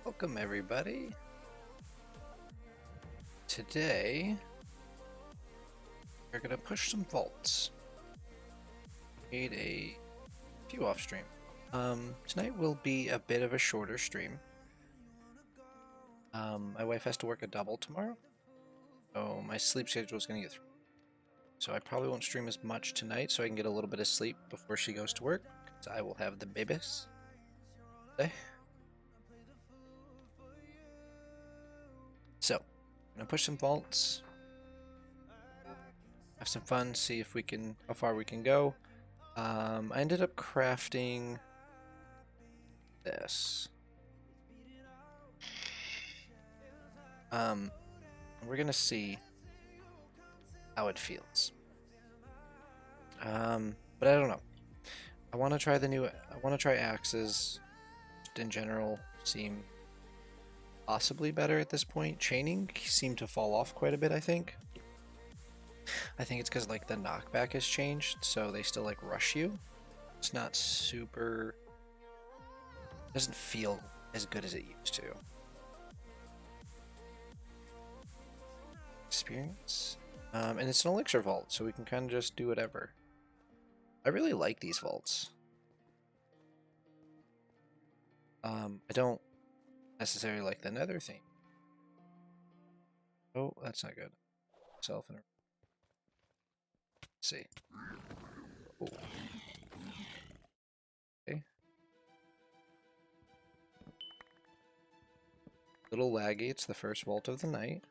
Welcome everybody. Today we're gonna push some vaults. Made a few off stream. Tonight will be a bit of a shorter stream. My wife has to work a double tomorrow, so my sleep schedule is gonna get through. So I probably won't stream as much tonight, so I can get a little bit of sleep before she goes to work, because I will have the babies today. So, I'm gonna push some vaults, have some fun, see if we can, how far we can go. I ended up crafting this. We're gonna see how it feels. But I don't know. I want to try axes. Just in general, seem possibly better at this point. Chaining seemed to fall off quite a bit, I think. I think it's because like the knockback has changed, so they still like rush you. It's not super. It doesn't feel as good as it used to. Experience. And it's an elixir vault, so we can kind of just do whatever. I really like these vaults. I don't necessarily like the nether thing. Oh, that's not good. Let's see. Oh. Okay. Little laggy. It's the first vault of the night.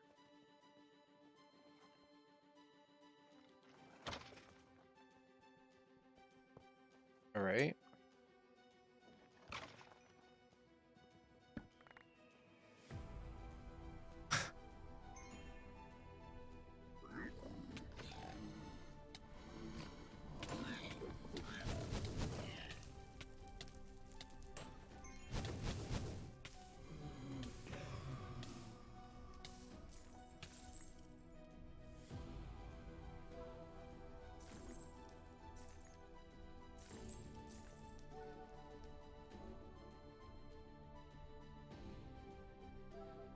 All right.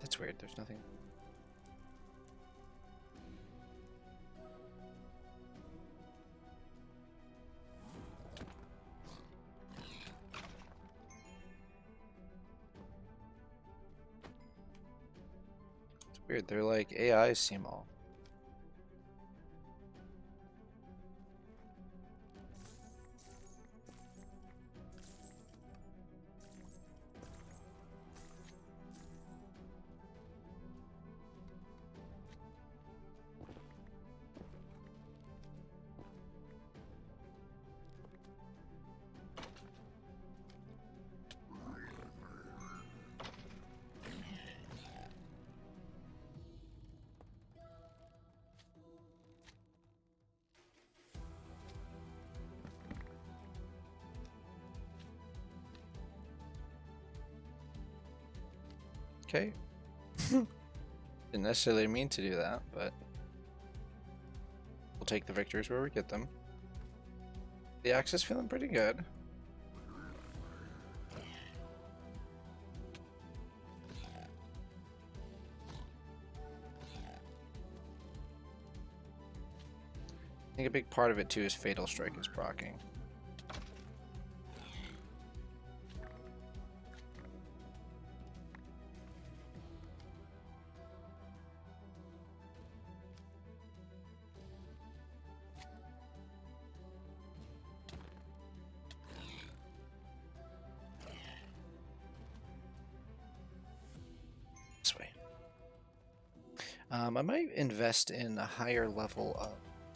That's weird. There's nothing. It's weird. They're like AIs seem all. Okay. Didn't necessarily mean to do that, but we'll take the victories where we get them. The axe is feeling pretty good. I think a big part of it too is Fatal Strike is proccing. This way. I might invest in a higher level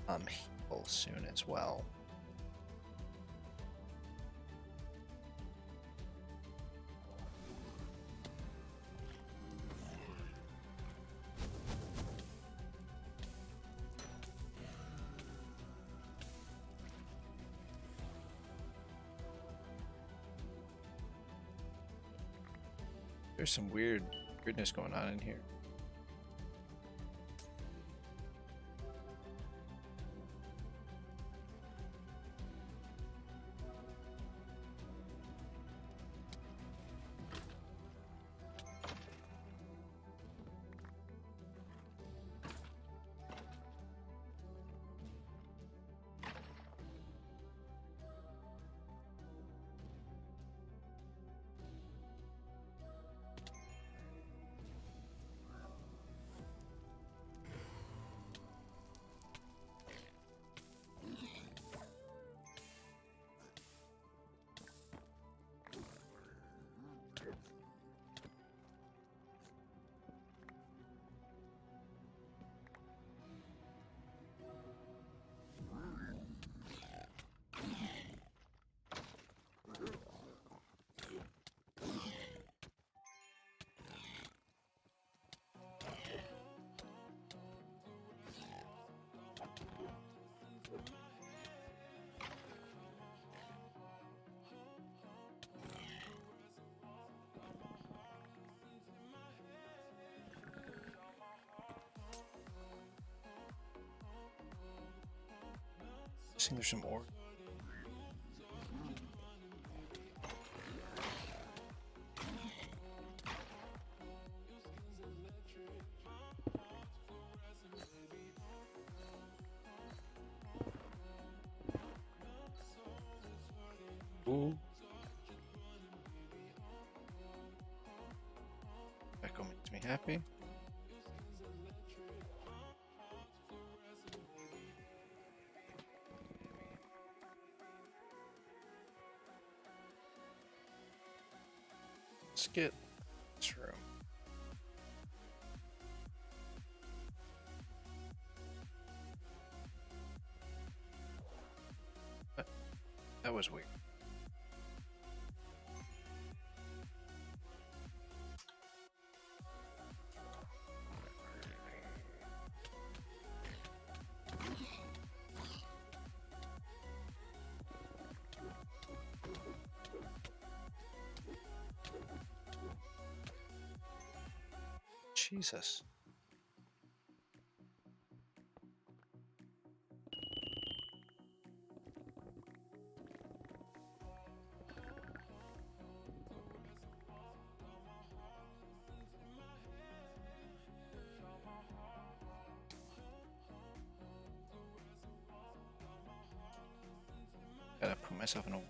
of heal soon as well. There's some weirdness going on in here. guessing there's some ore. Ooh. Echo makes me happy. Let's get this room. That was weird. Jesus. Gotta put myself in a...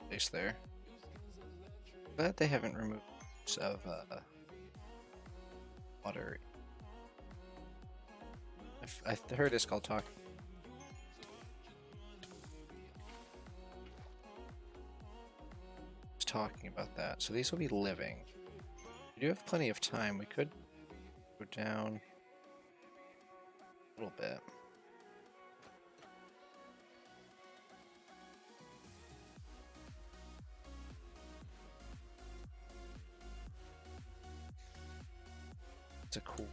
place there. Glad they haven't removed of water. I heard it's called talk. Talking about that. So these will be living. We do have plenty of time. We could go down a little bit. It's a cool.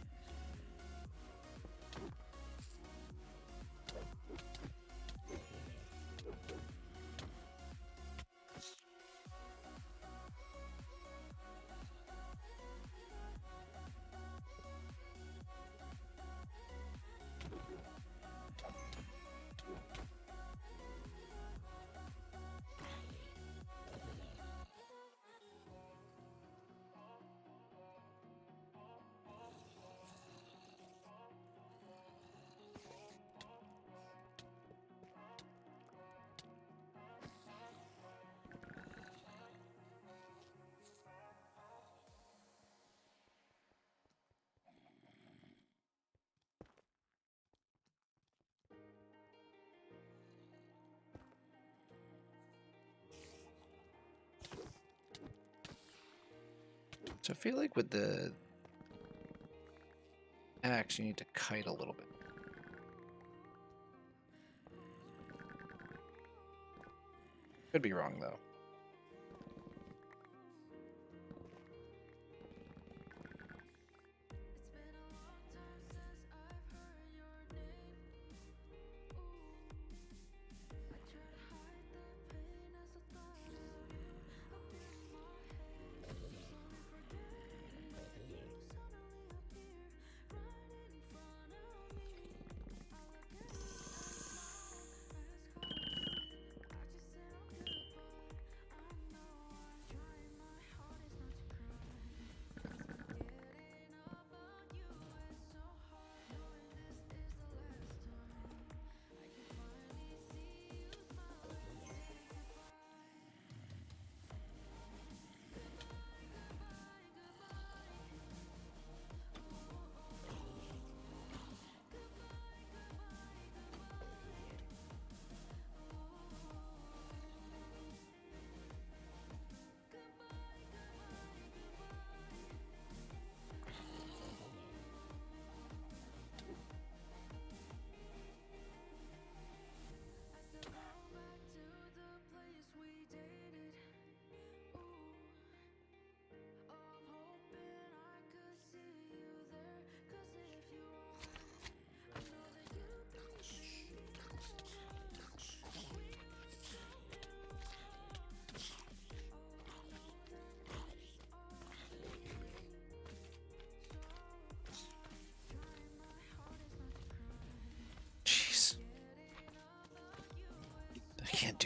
So I feel like with the axe, you need to kite a little bit. Could be wrong though.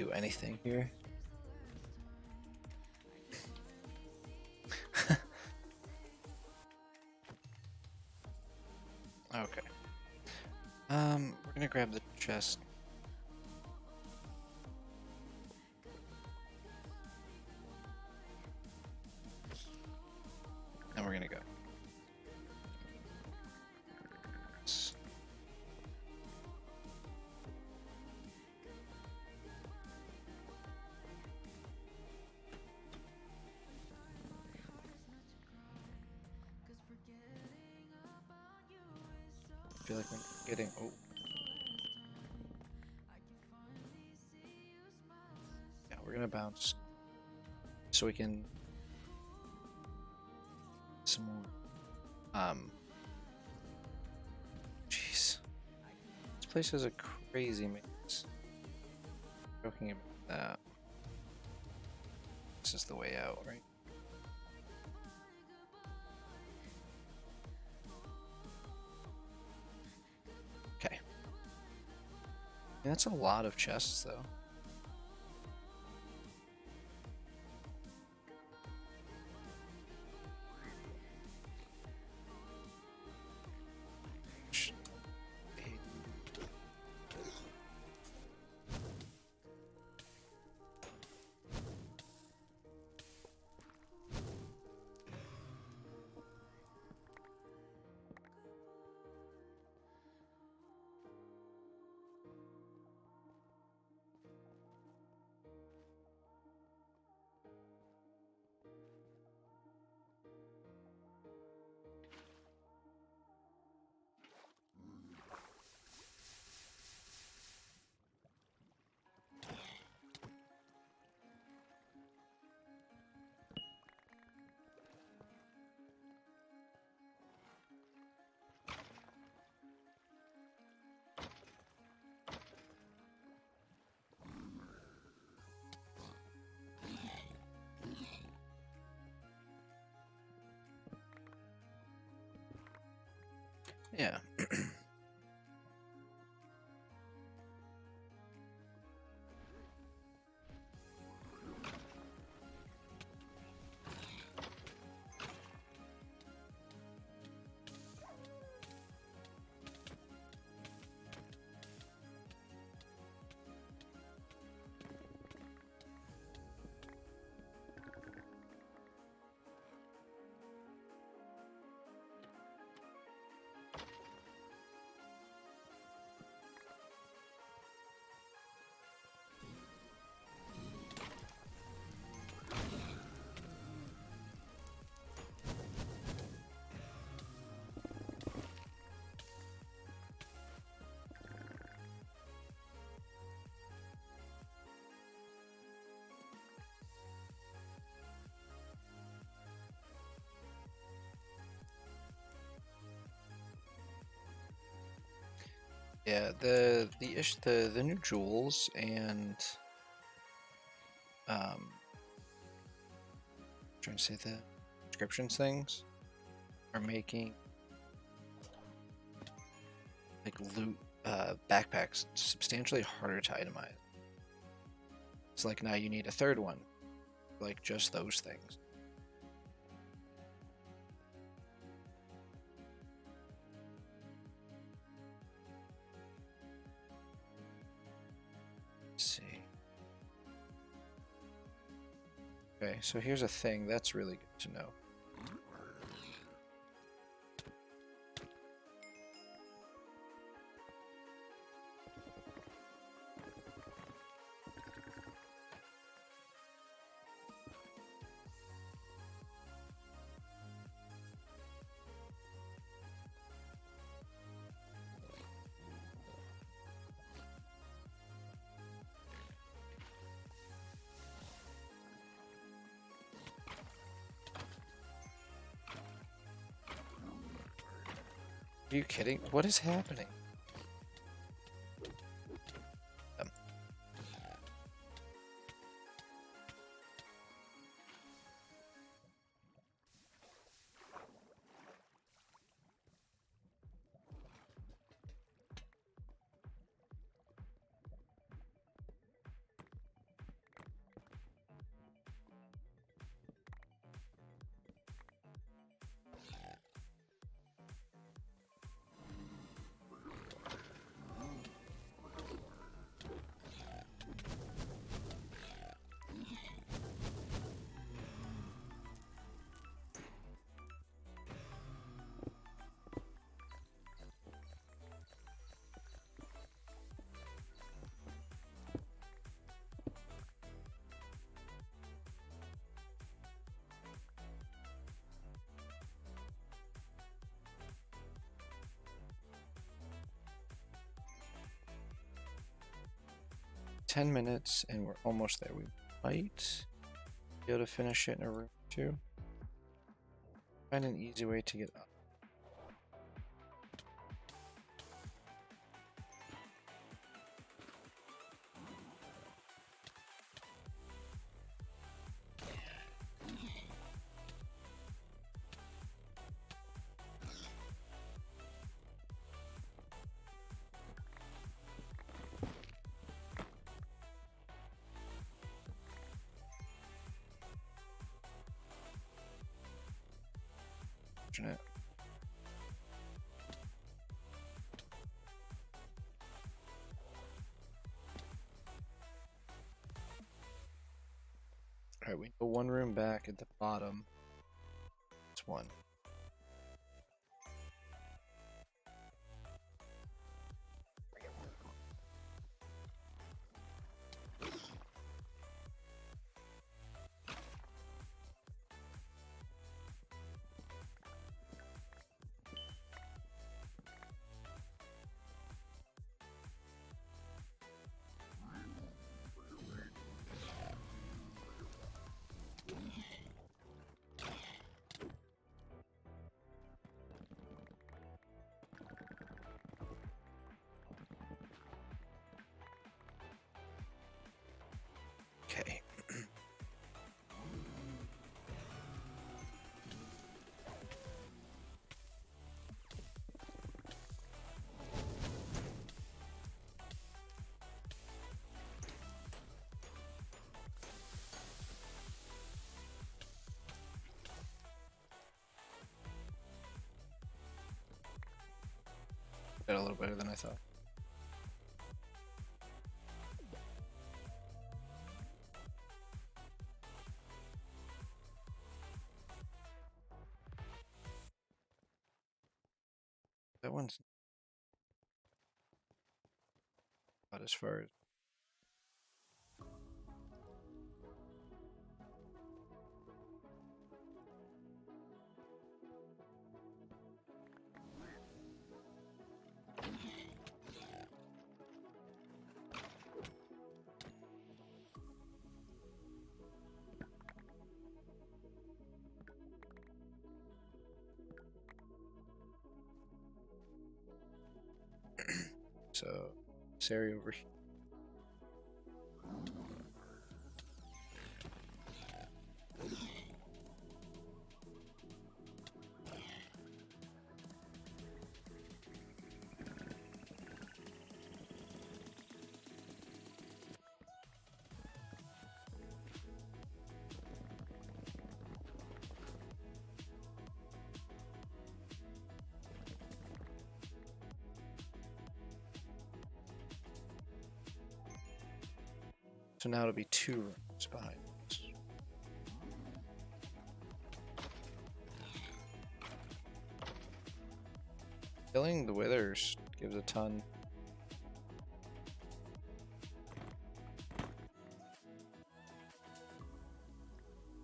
do anything here. Okay. We're gonna grab the chest. And we're gonna go. I feel like I'm getting. Oh. Yeah, we're gonna bounce so we can some more. Jeez, this place is a crazy mix. Joking about that. This is the way out, right? Okay. Yeah, that's a lot of chests, though. Yeah. Yeah, the new jewels and trying to say the descriptions things are making like loot backpacks substantially harder to itemize. It's like now you need a third one, like just those things. Let's see. Okay, so here's a thing that's really good to know. Are you kidding? What is happening? 10 minutes and we're almost there. We might be able to finish it in a room or two. Find an easy way to get up. Fortunate. Alright, we go one room back at the bottom. It's one. Okay. Got a little better than I thought. That one's not as far as. So, this area over here. So now it'll be 2 rooms behind us. Killing the withers gives a ton.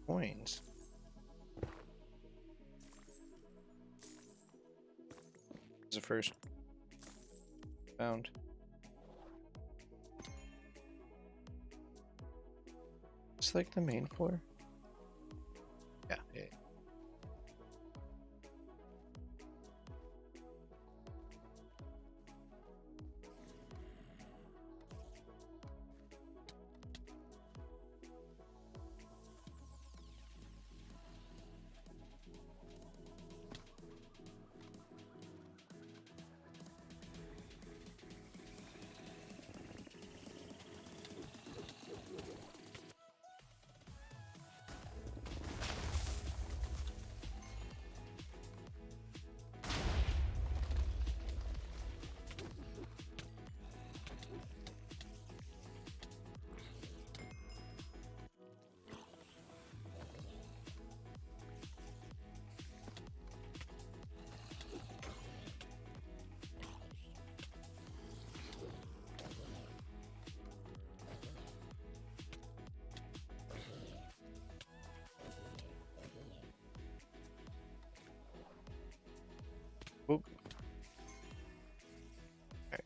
Coins. This is the first found. It's like the main floor. Yeah. Oop. Alright.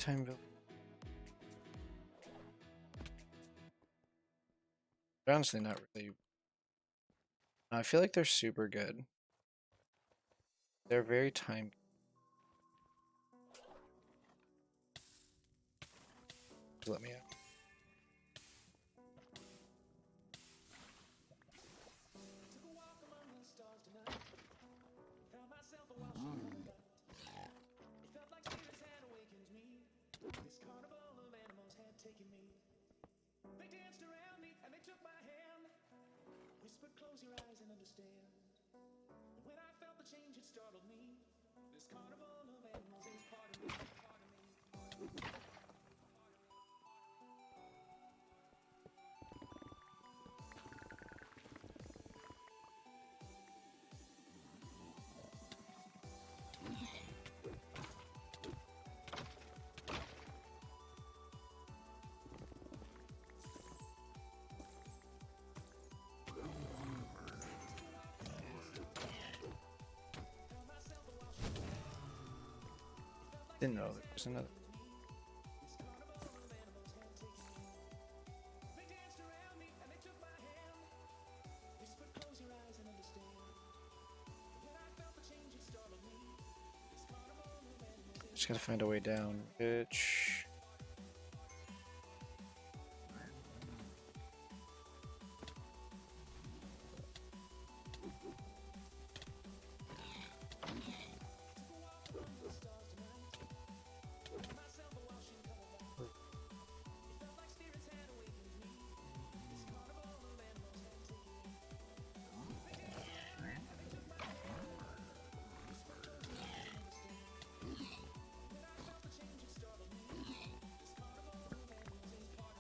Time village. Honestly, not really. I feel like they're super good. They're very time. Let me out. Close your eyes and understand. When I felt the change, it startled me. This carnival of animals is part of me, part of me. Didn't know there was another. Just gotta find a way down, bitch.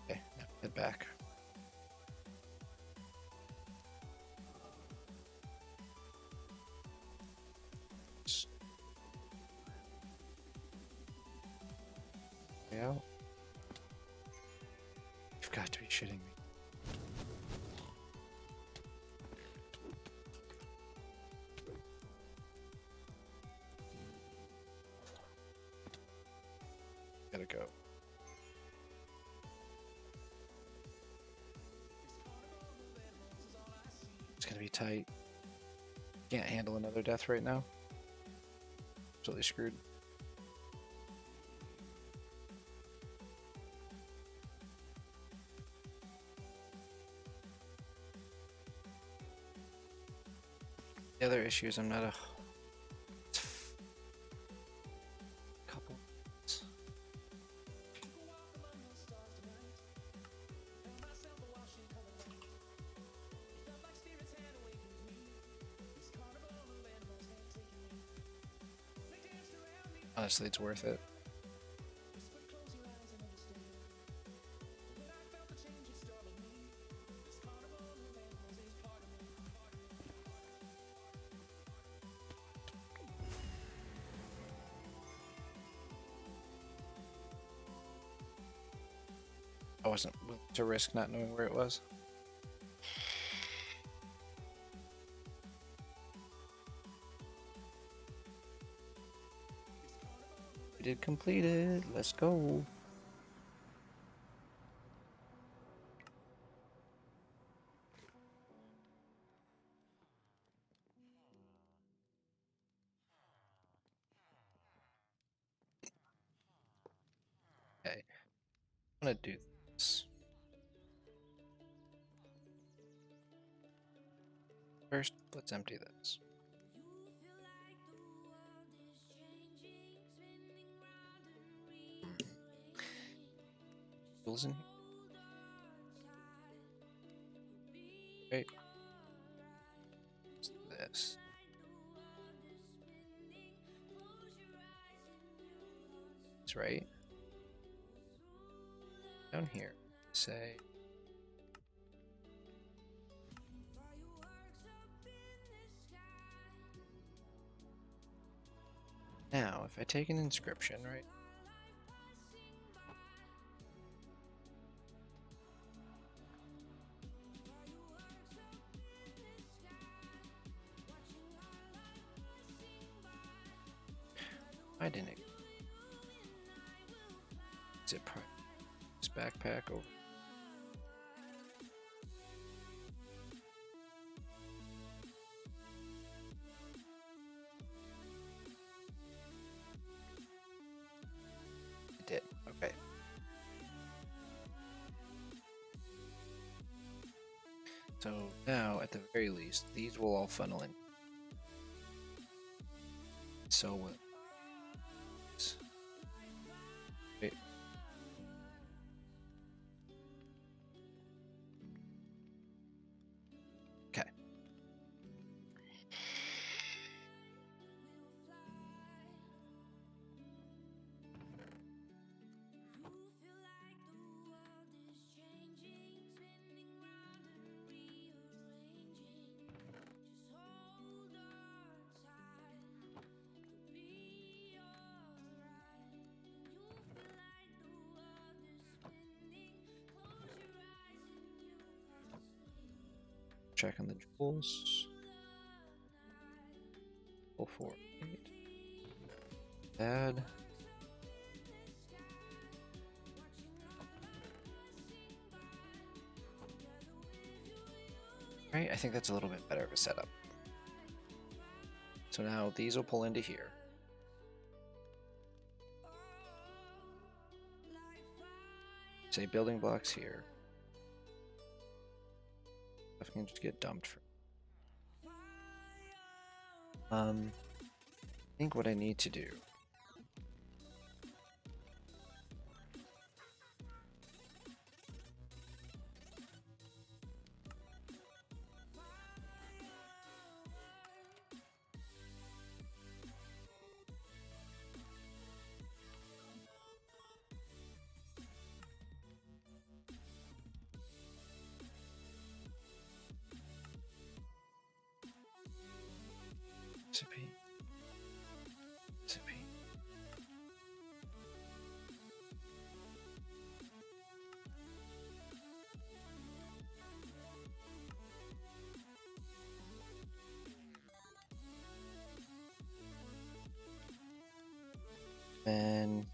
Okay, now head back. Yeah. You've got to be shitting me. Gotta go. It's gonna be tight. Can't handle another death right now. Totally screwed. The other issue is I'm not a couple. Honestly, it's worth it. I wasn't willing to risk not knowing where it was. We did complete it. Let's go. Okay. I'm gonna do this. First, let's empty this. Tools in here. Wait. What's this? It's right down here. Say. Now, if I take an inscription, right? I didn't. Is it this backpack over? It did. Okay. So now, at the very least, these will all funnel in. So what? Wait. Okay. Checking the jewels. 448. Bad. Right, I think that's a little bit better of a setup. So now these will pull into here. Say building blocks here. Stuff can just get dumped for. I think what I need to do. SMP. SMP. Then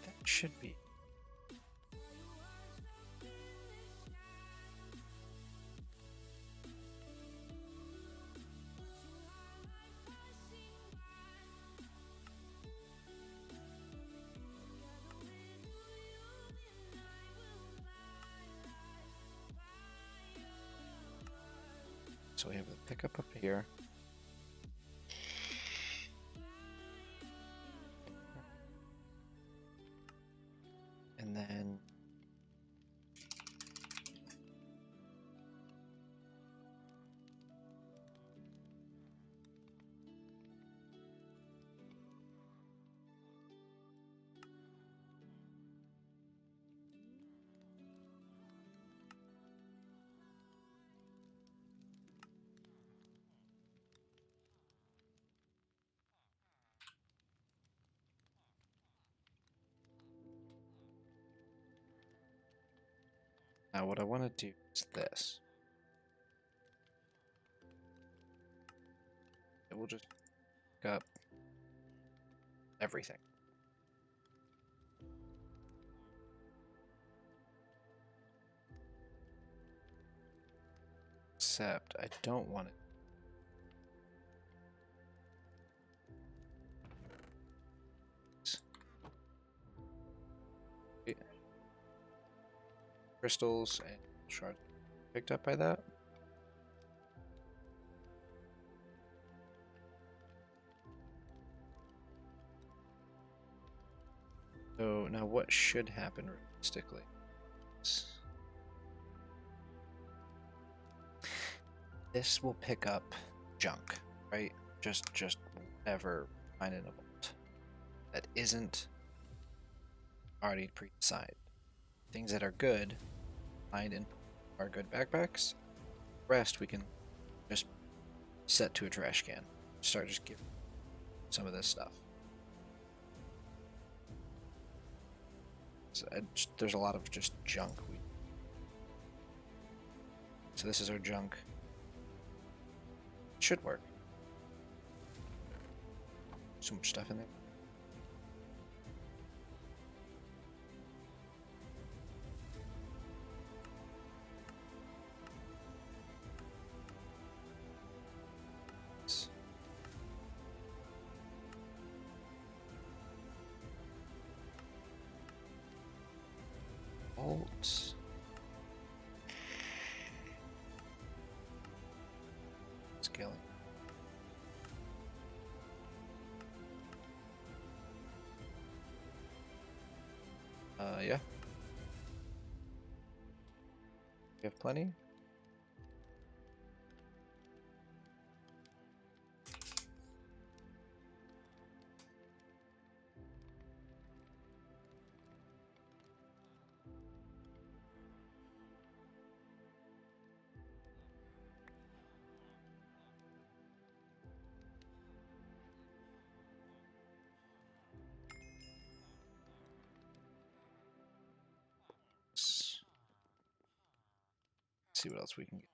that should be. So we have a pickup up here. And then now what I want to do is this. It will just pick up everything. Except I don't want it. Crystals and shards picked up by that. So now what should happen realistically? This will pick up junk, right? Just whatever find in a vault that isn't already pre-assigned. Things that are good find in our good backpacks. The rest we can just set to a trash can. Start just giving some of this stuff. So there's a lot of just junk. So this is our junk. Should work. So much stuff in there. Alt. Scaling. Yeah. We have plenty. Let's see what else we can get.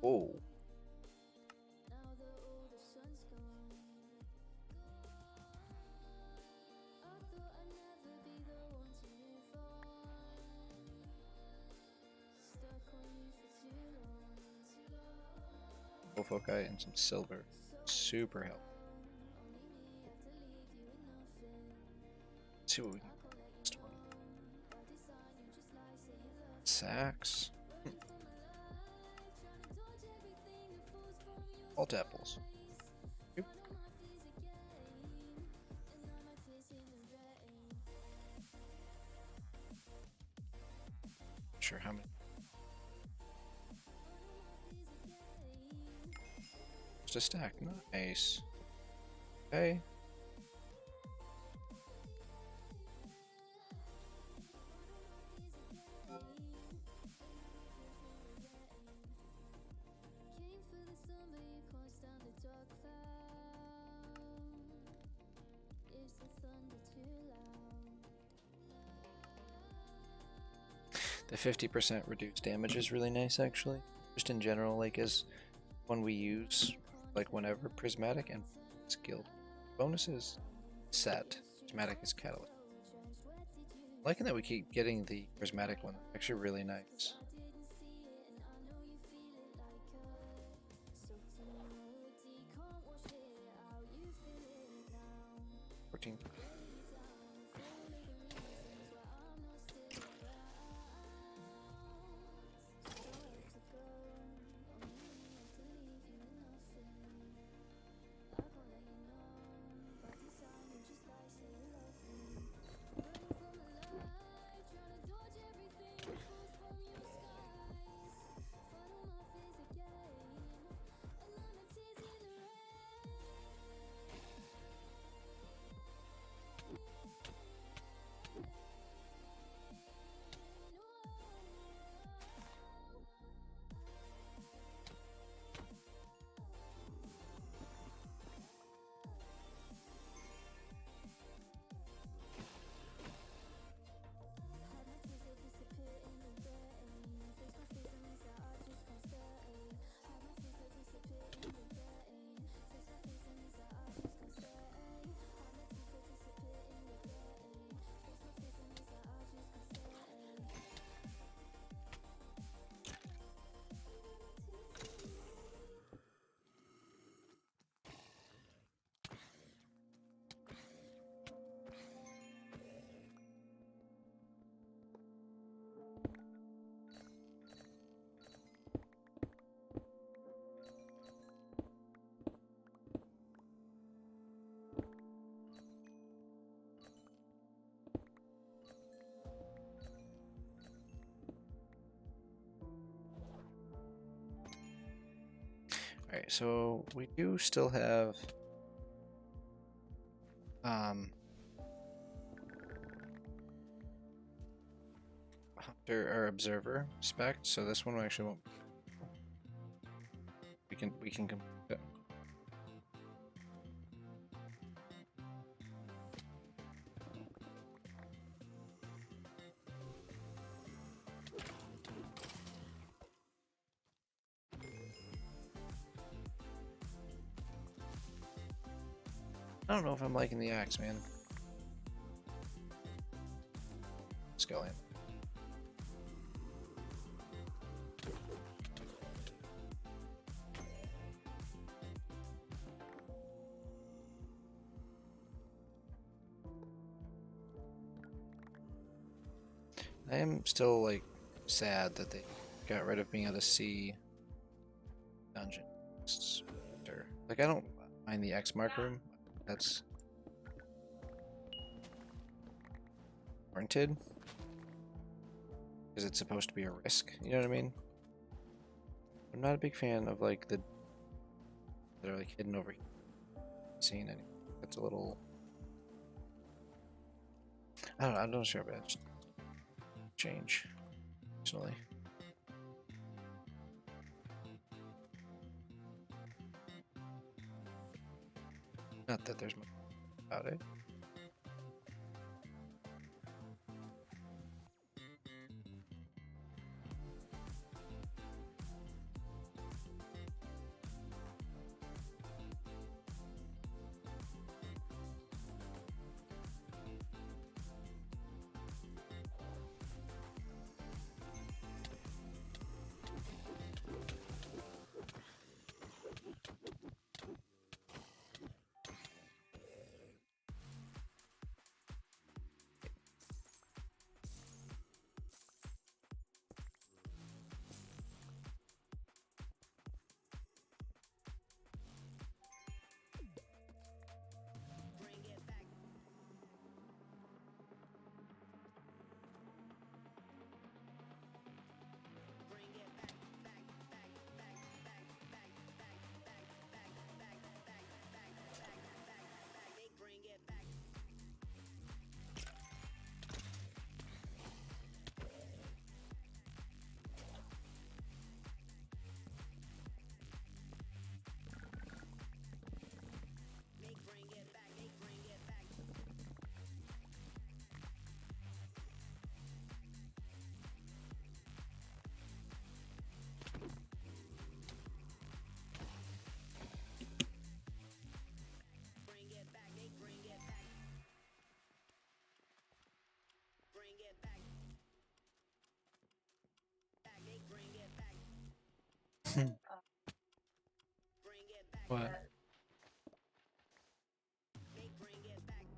Oh, full foci and some silver. Super helpful. Let's see what we can get. Next one. Sacks. Alt apples. Yep. Sure how many. Just a stack. Nice. Okay. The 50% reduced damage is really nice, actually. Just in general, like as when we use, like whenever prismatic and skilled bonuses set, prismatic is catalyst. Liking that we keep getting the prismatic one. Actually, really nice. 14. Alright, so we do still have Hunter or Observer spec, so this one we actually won't. We can complete it. I don't know if I'm liking the axe, man. Scullion. I am still like sad that they got rid of being able to see dungeon. Like I don't mind the X mark room. That's warranted because it's supposed to be a risk. You know what I mean? I'm not a big fan of like the that are like hidden over here. Seeing any. That's a little. I don't know. I'm not sure about it. Change. Personally. Not that there's much about it. What?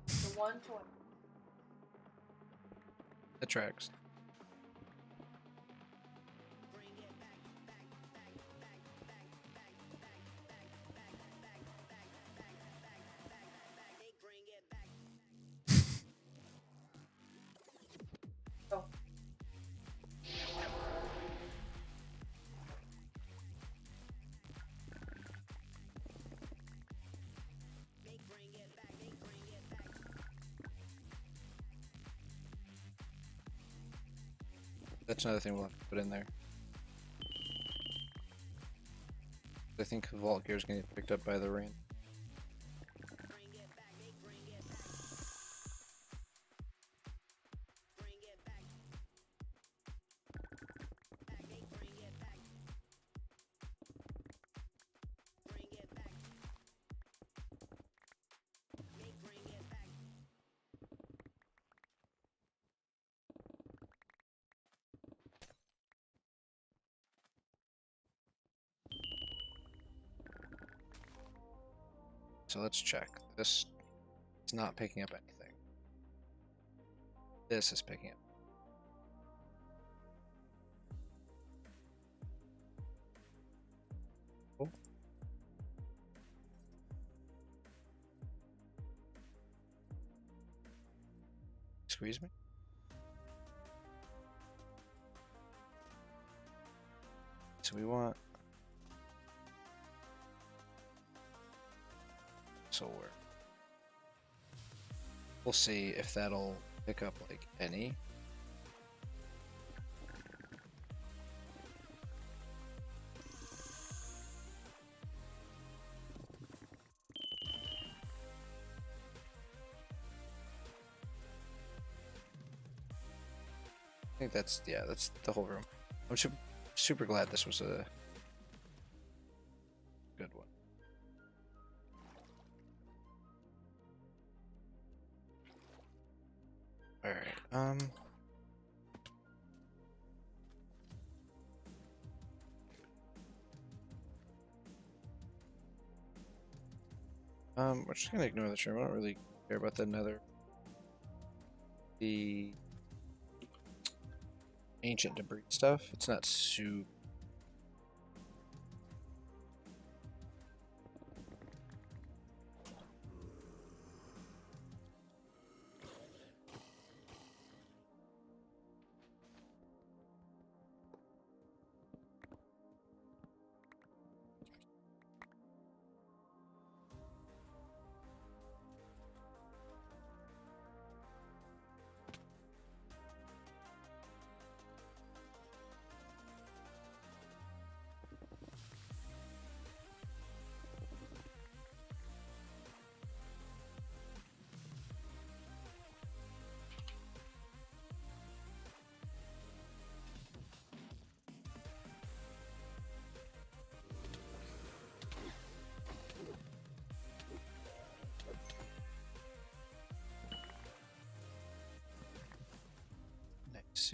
The one toy. The tracks. Oh. That's another thing we'll have to put in there. I think Vault Gear is going to get picked up by the rain. So let's check. This is not picking up anything. This is picking up. Oh. Squeeze me? So we want solar. We'll see if that'll pick up like any. I think that's, yeah, that's the whole room. I'm super glad this was a good one. We're just gonna ignore the shroom. I don't really care about the nether. The ancient debris stuff. It's not super.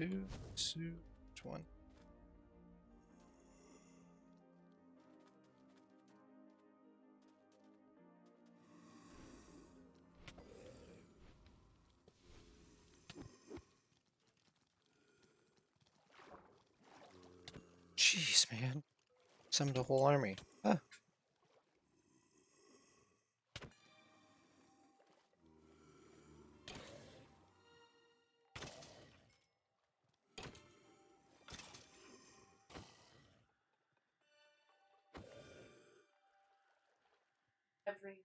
Which one? Jeez, man. Summoned a whole army. Huh. Every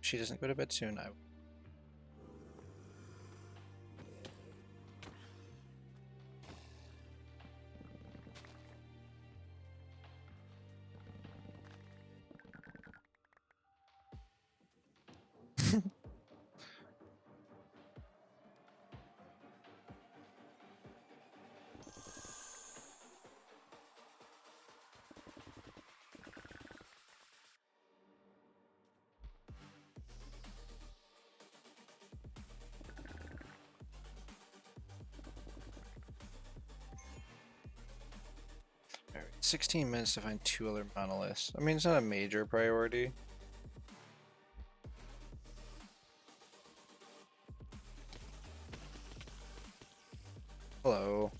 If she doesn't go to bed soon, I. Alright, 16 minutes to find 2 other monoliths. I mean, it's not a major priority. Hello.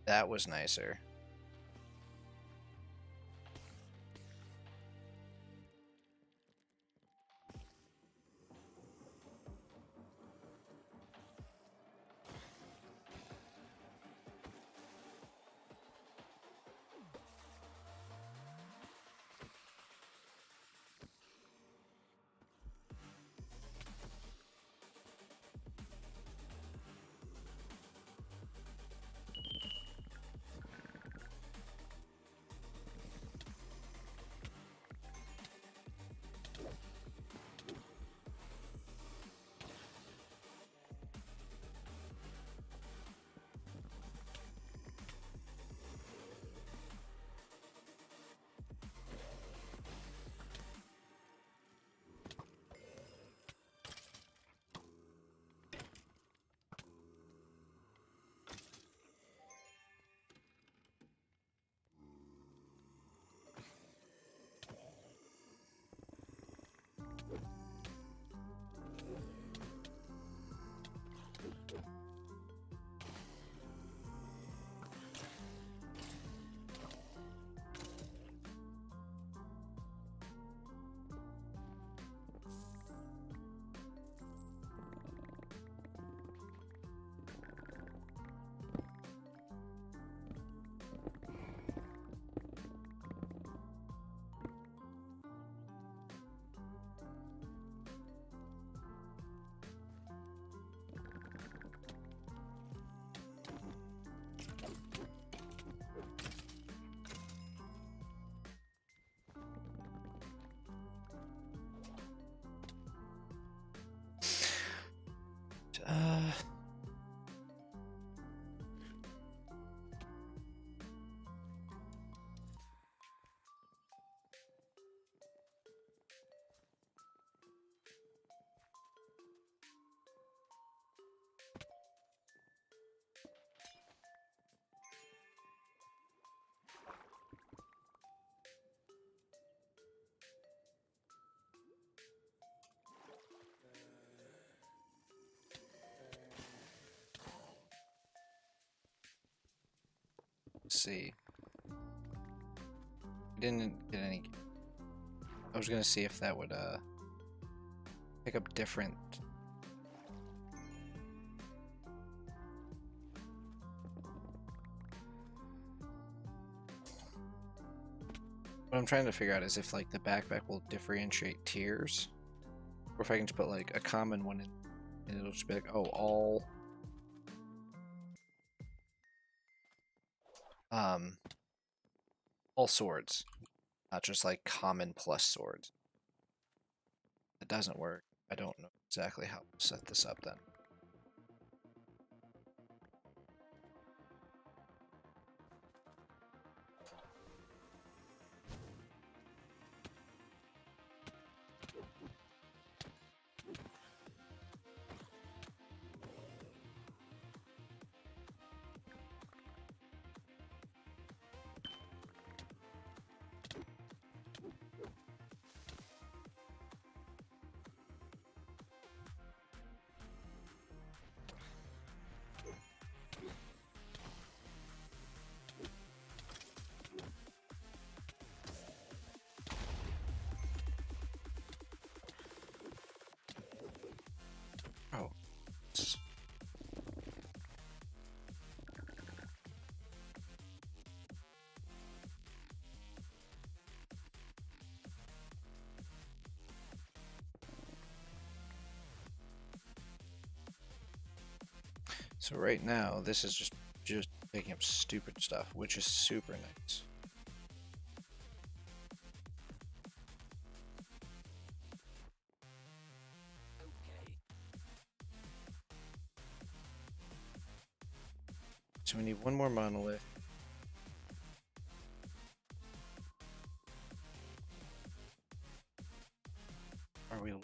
That was nicer. see. We didn't get any. I was gonna see if that would pick up different. What I'm trying to figure out is if like the backpack will differentiate tiers, or if I can just put like a common one in, and it'll just be like, oh, all swords, not just like common plus swords. It doesn't work. I don't know exactly how to set this up then. Oh. So right now, this is just picking up stupid stuff, which is super nice. So we need one more monolith. Are we?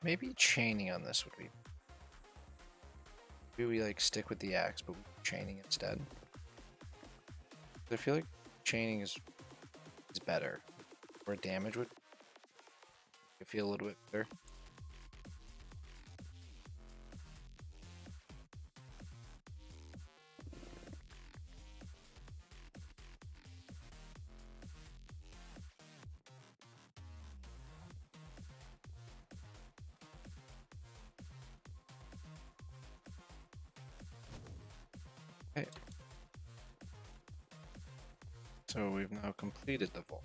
Maybe chaining on this would be. Maybe we like stick with the axe, but chaining instead. I feel like chaining is better, or damage would feel a little bit better. Okay. So we've now completed the vault.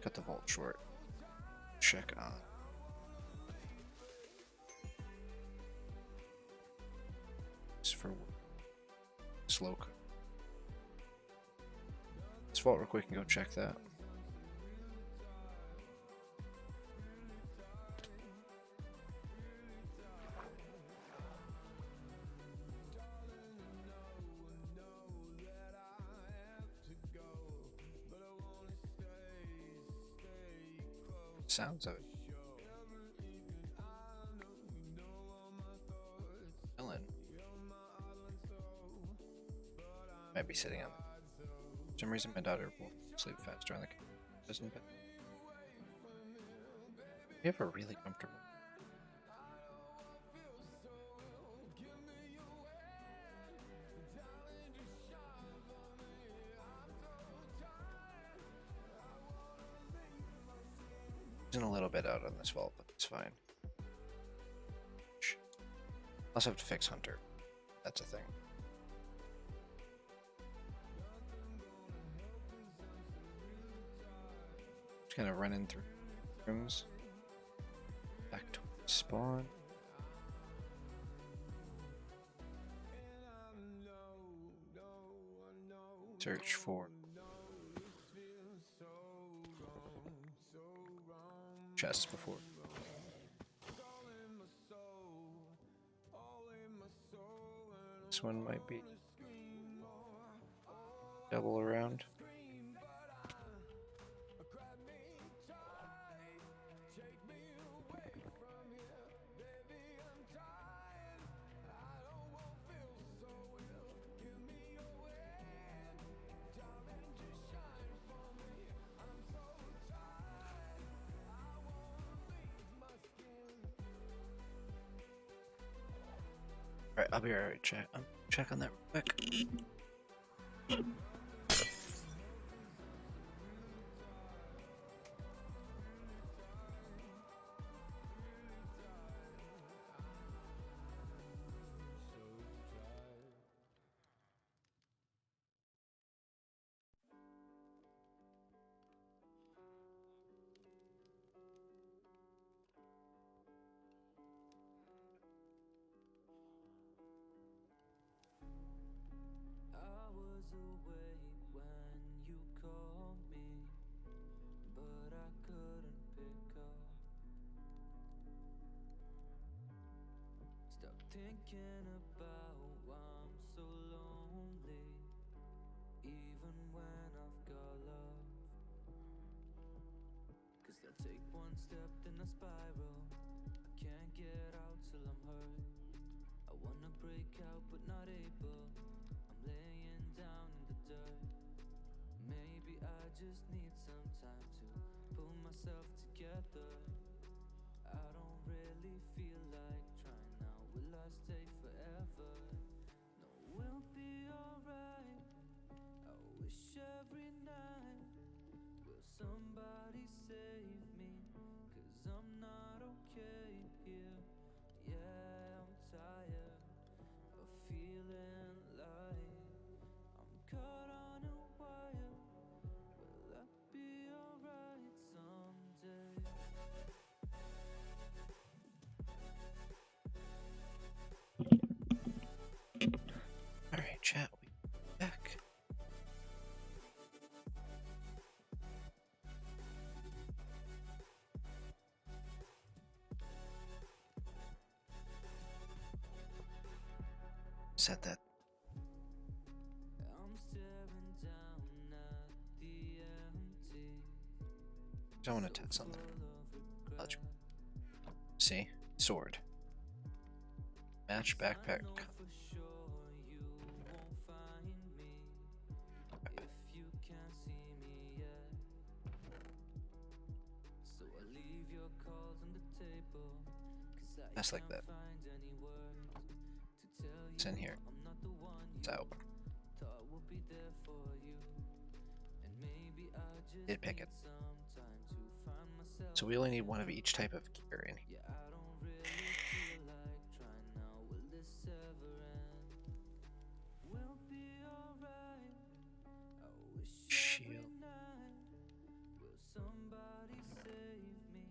Cut the vault short. Check on. It's for slow cook. Let's vault real quick and go check that. Sounds of it. Ellen might be sitting on. For some reason, my daughter will sleep faster on the couch, doesn't it? We have a really comfortable. Losing a little bit out on this wall, but it's fine. Also have to fix Hunter. That's a thing. Just kind of running through rooms. Back to spawn. Search for chests before. This one might be double around. Alright, I'll be alright. Check on that real quick. I was awake when you called me, but I couldn't pick up. Stuck thinking about why I'm so lonely, even when I've got love. 'Cause I take one step, then I spiral. I can't get out till I'm hurt. I wanna break out, but not able. I'm laying down in the dirt. Maybe I just need some time to pull myself together. I don't really feel like trying now. Will I stay forever? No, we'll be alright. I wish every night. Will somebody save me? 'Cause I'm not okay here. Yeah, I'm tired of feeling like I'm caught on a wire. Will I be alright someday? Alright, chat, we back. Set that. I'm staring down at the empty. I want to test something. Logical. See? Sword. Match backpack. For sure you won't find me if you can't see me yet. So I leave your calls on the table, 'cause I That's like that. can't find any words to tell you It's in here. I'm not the one It's you out. thought would be there for you. And maybe I just Did pick it. need some time to find myself. So we only need one of each type of gear in here. Yeah, I don't really feel like trying now. Will this ever end? We'll be alright. I wish every Shield. night. Will somebody save me?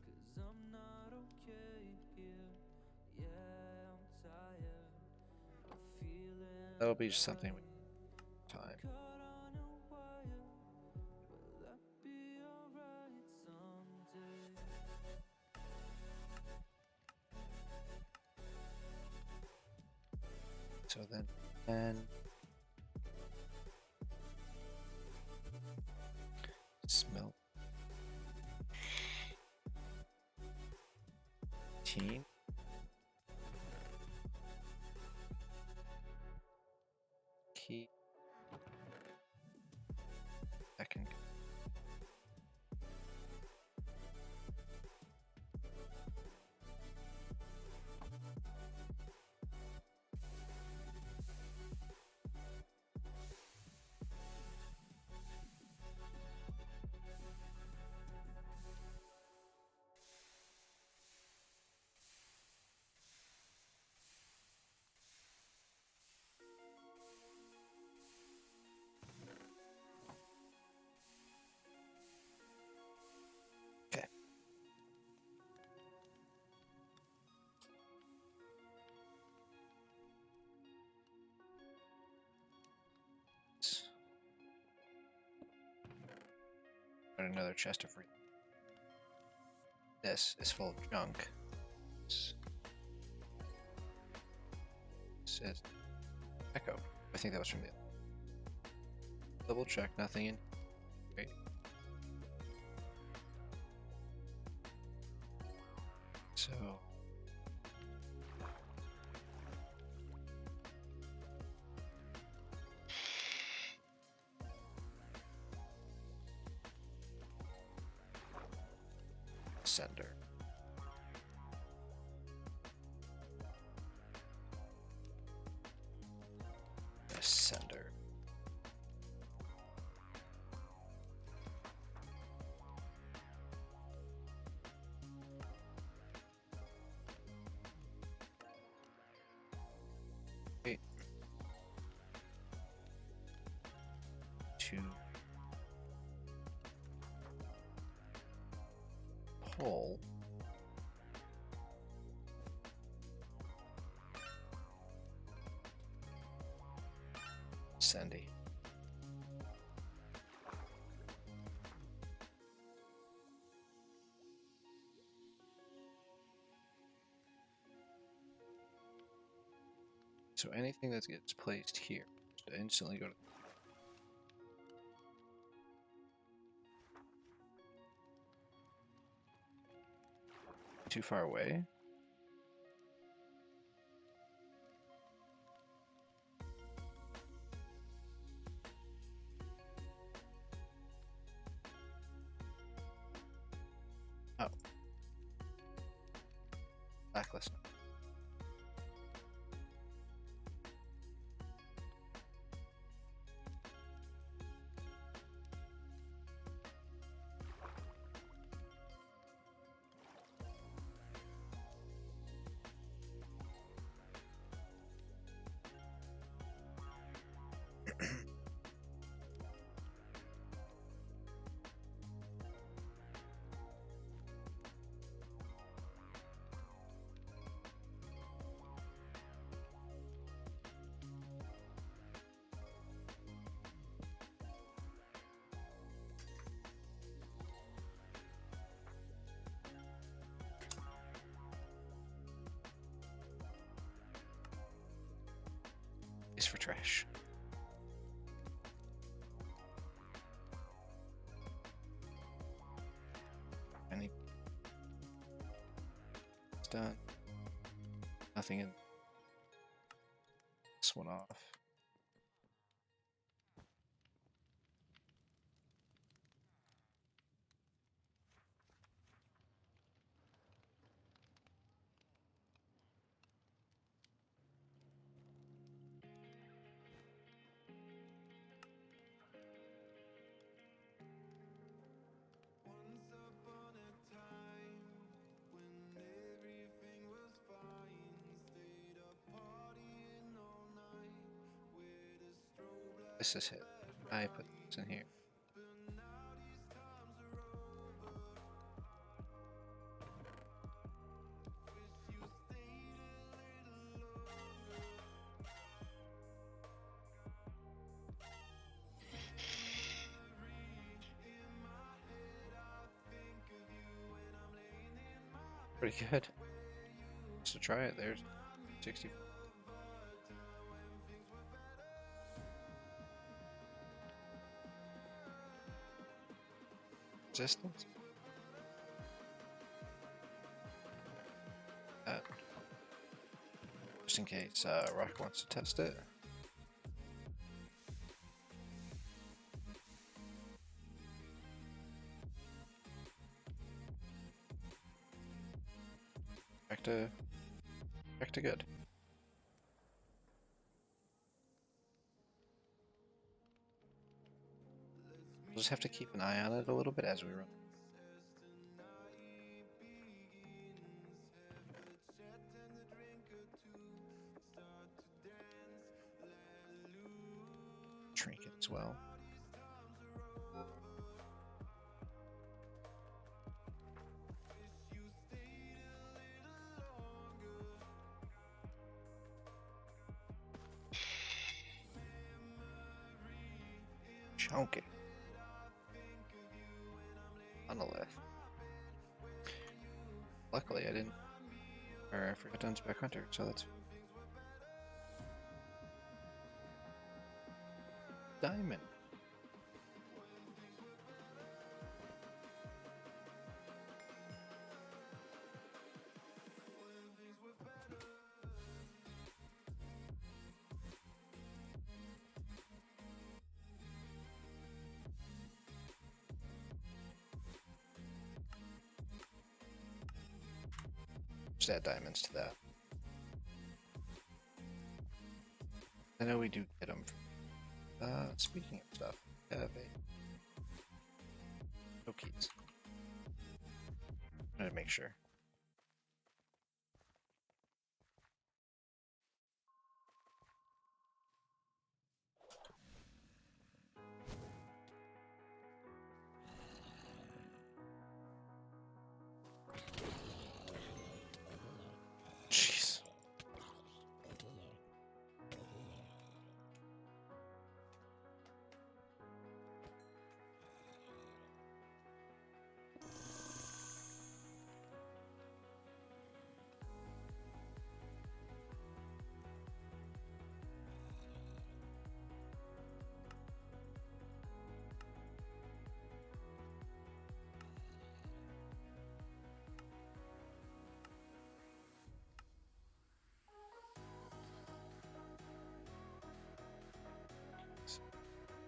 'Cause I'm not okay here. Yeah, I'm tired of feeling That'll be just something we time. caught on a wire. Will I be alright someday? So then smelt. Teen. Key. Second. Find another chest of free. This is full of junk. This says echo. I think that was from the double check. Nothing in. Great. So. Sender. Sender. Wait. To pull. Sandy. So anything that gets placed here should instantly go to too far away. Oh. Backlist. Is for trash. Any. It's done. Nothing in this one off. Once upon a time, when everything was fine, stayed up partying all night with a strobe light This is it. I put this in here. but now these times are over. Wish you stayed a little longer. In my head I think of you when I'm laying in my Pretty good. So try it. There's 60. Resistance. Just in case Rock wants to test it. Back to good. We'll just have to keep an eye on it a little bit as we run. Trinket as well. Chunky. thankfully I didn't. Or I forgot to unspec Hunter, so that's diamond. Just add diamonds to that. I know we do get them. Speaking of stuff, I have no keys. I wanted to make sure. Jeez.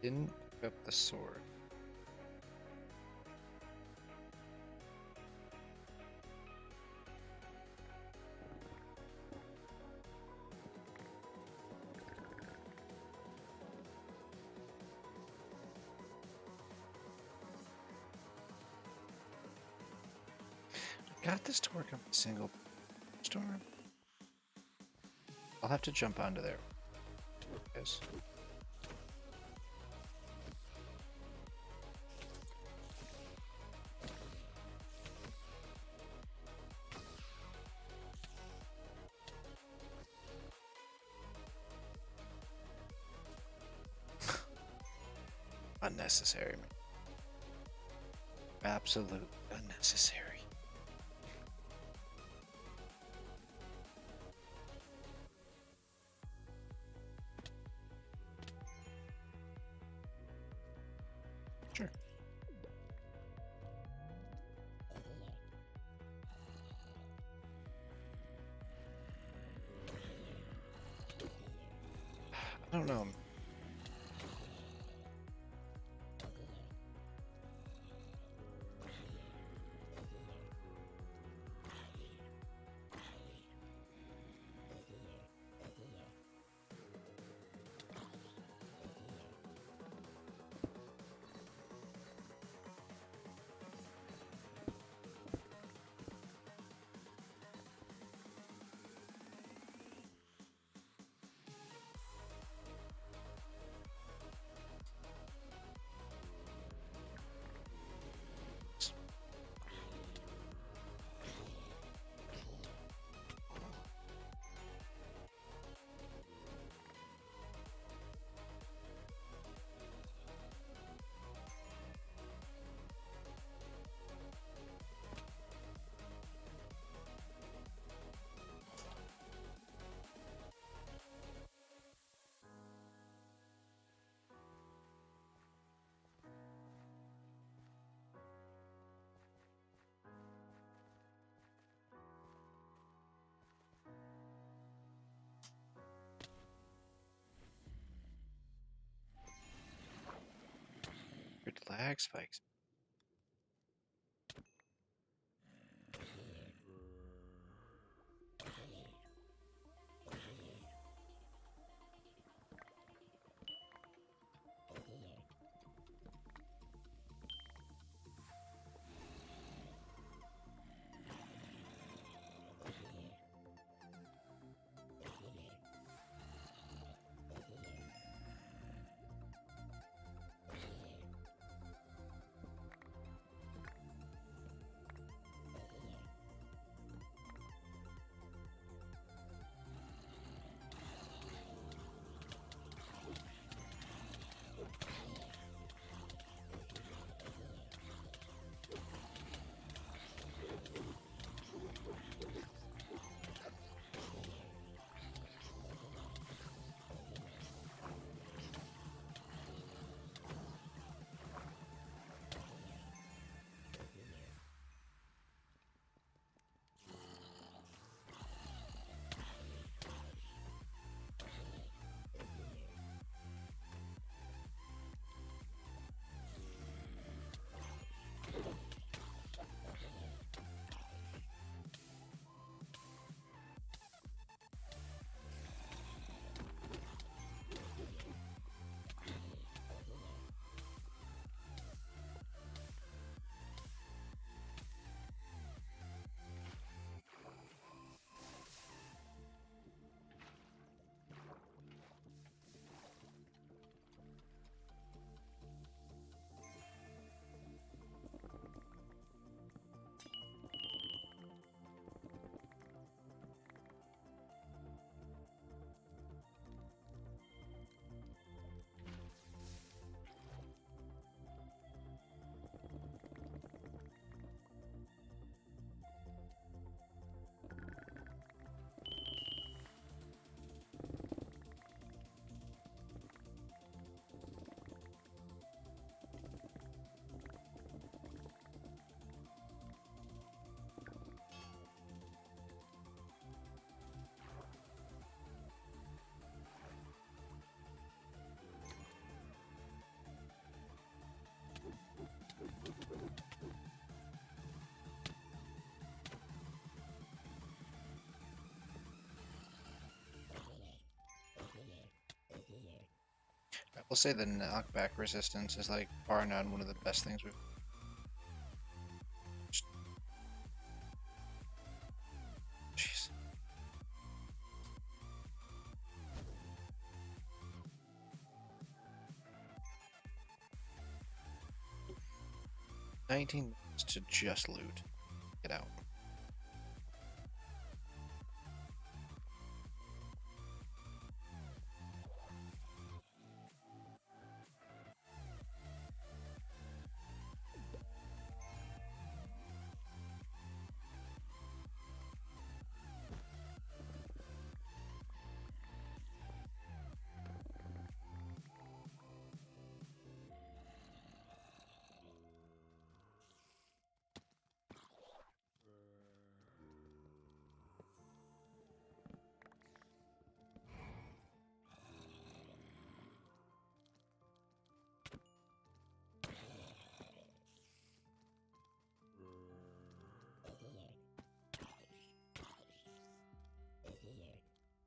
Didn't pick up the sword. Got this to work on a single storm. I'll have to jump onto there. Guys. Unnecessary, man. Absolute unnecessary. Sure. I don't know. Weird lag spikes. We'll say the knockback resistance is like bar none one of the best things we've. Jeez. $19 to just loot. Get out.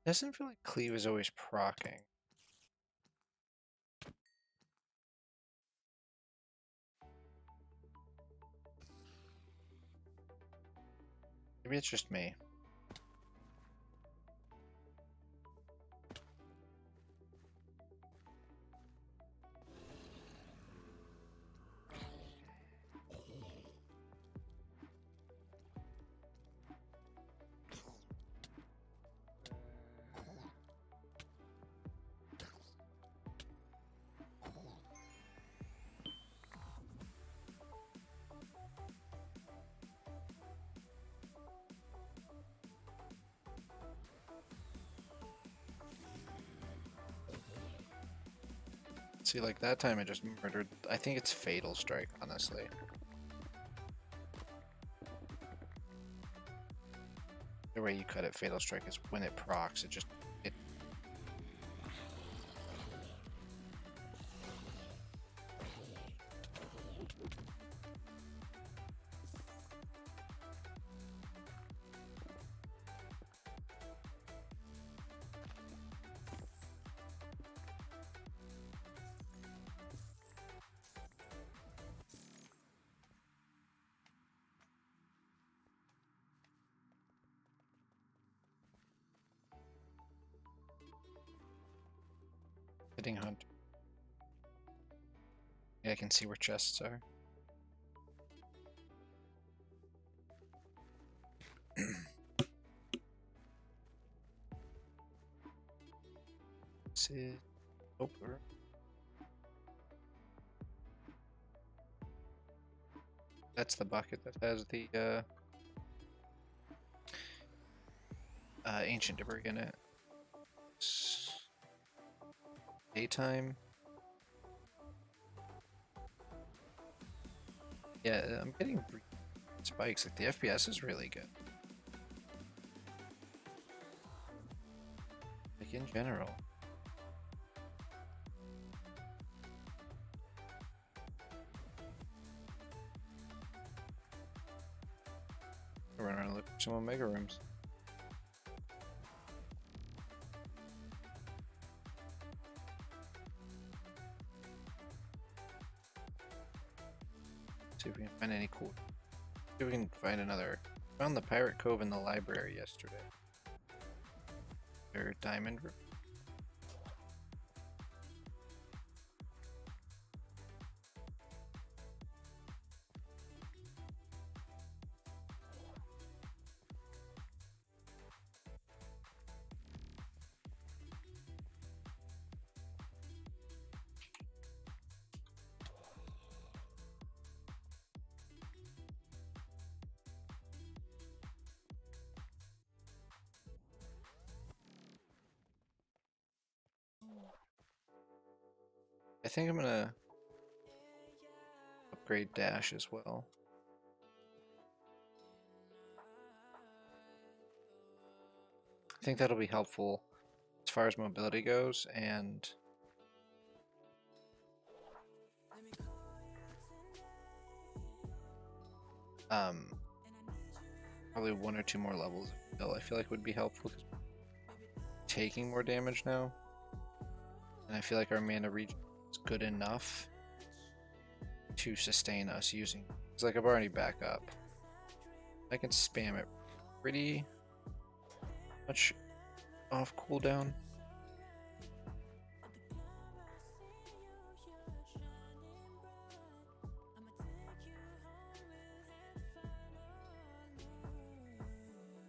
Doesn't feel like cleave is always proccing. Maybe it's just me. See, like that time I just murdered. I think it's Fatal Strike, honestly. The way you cut it, Fatal Strike, is when it procs, it. Hitting hunt. Yeah, I can see where chests are. Sit. Over. That's the bucket that has the ancient debris in it. Daytime. Yeah, I'm getting spikes. Like the FPS is really good. Like in general. Run around and look for some Omega rooms. See if we can find any cool. See if we can find another. Found the Pirate Cove in the library yesterday. Or diamond room. I think I'm gonna upgrade dash as well. I think that'll be helpful as far as mobility goes, and probably 1 or 2 more levels of skill I feel like would be helpful, because taking more damage now, and I feel like our mana regen good enough to sustain us using. It's like I've already back up. I can spam it pretty much off cooldown.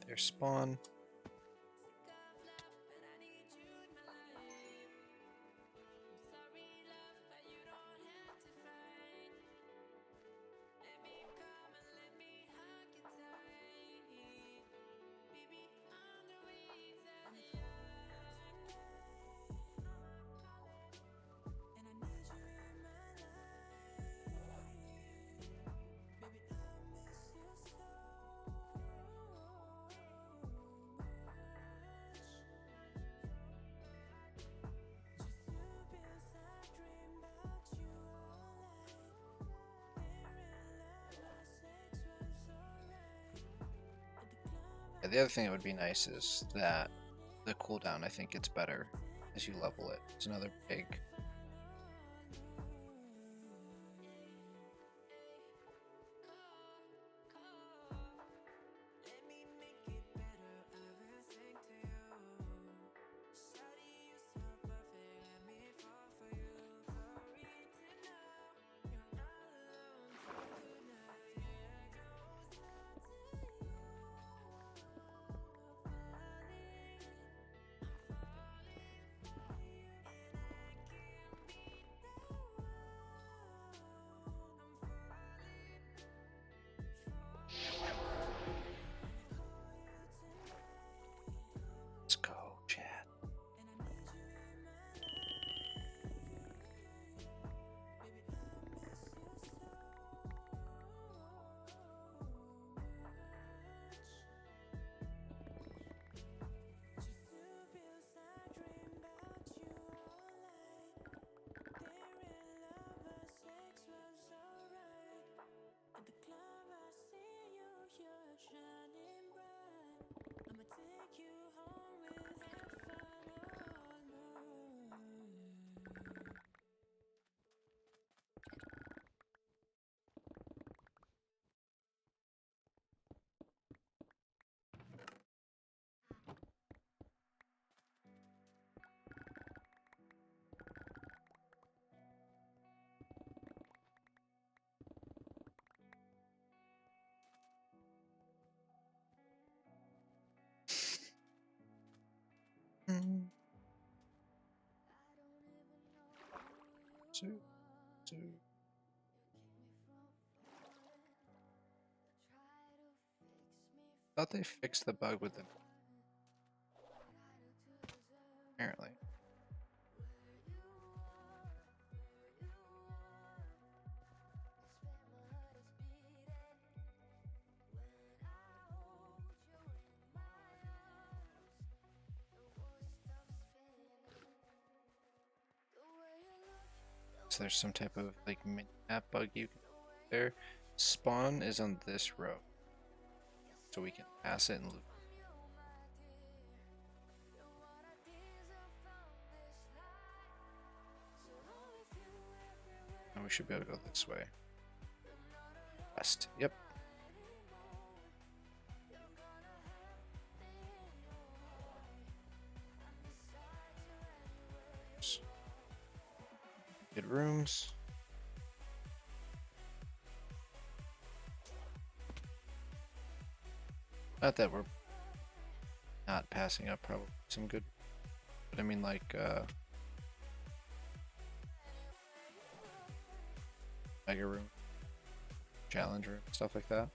Their spawn. Yeah, the other thing that would be nice is that the cooldown, I think, gets better as you level it. It's another big. Let's go, Chad. Two. Thought they fixed the bug with them. Apparently. So there's some type of like mini map bug you can do there. Spawn is on this row. So we can pass it and loot. And we should be able to go this way. West. Yep. Good rooms. Not that we're not passing up probably some good, but I mean like mega room, challenge room, stuff like that.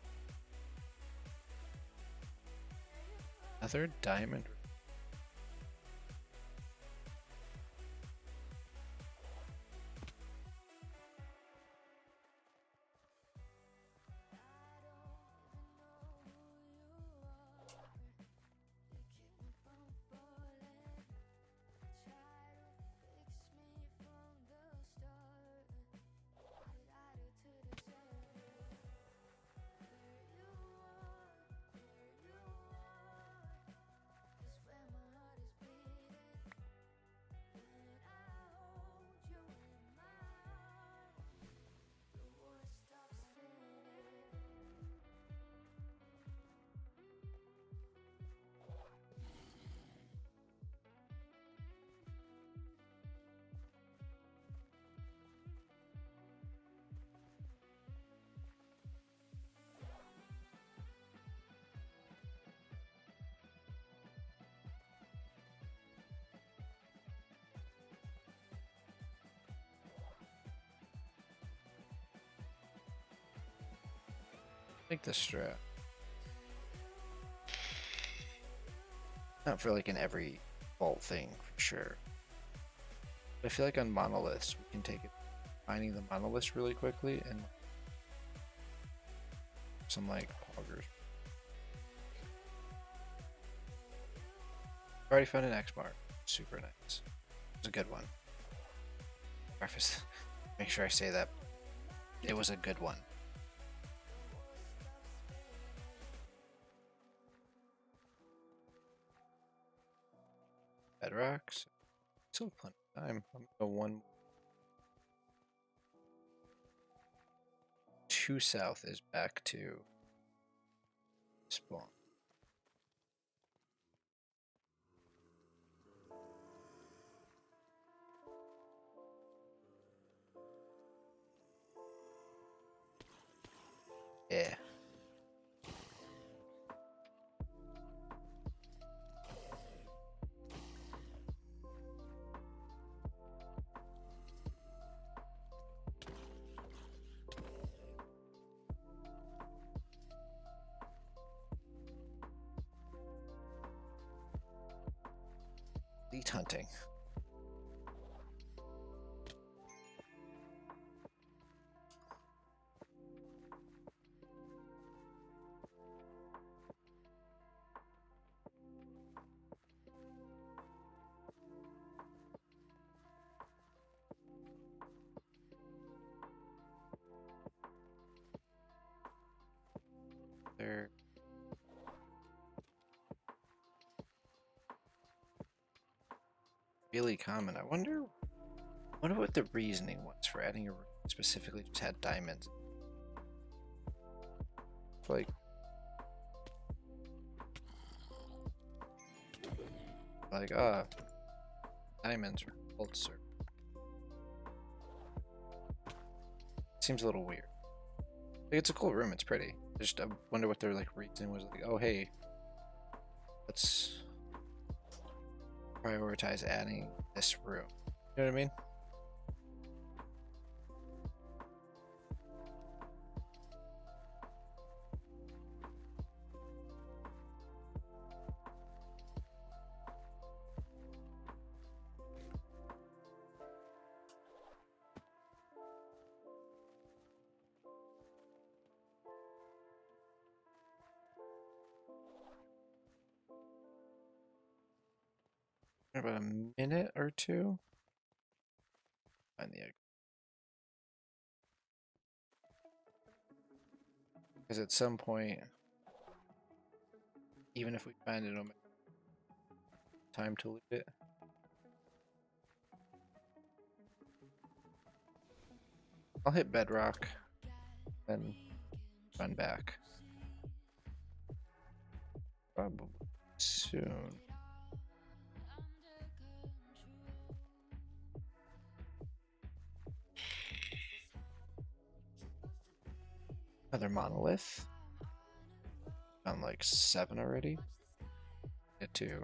Another diamond room. Like this strat. Not for like in every vault thing for sure. But I feel like on monoliths we can take it finding the monoliths really quickly and some like poggers. Already found an X mark. Super nice. It's a good one. Preface. Make sure I say that. It was a good one. Bedrocks. Still plenty of time. I'm gonna go one. 2 south is back to spawn. Yeah. Elite hunting. They're really common. I wonder what the reasoning was for adding a room specifically just had diamonds. Like diamonds or bolts or seems a little weird. Like it's a cool room, it's pretty. I wonder what their like reasoning was like, oh hey, let's prioritize adding this room. You know what I mean? About a minute or two. Find the egg. Because at some point, even if we find it, it'll make time to loot it. I'll hit bedrock, then run back. Probably soon. Another monolith. Found like 7 already. Get 2.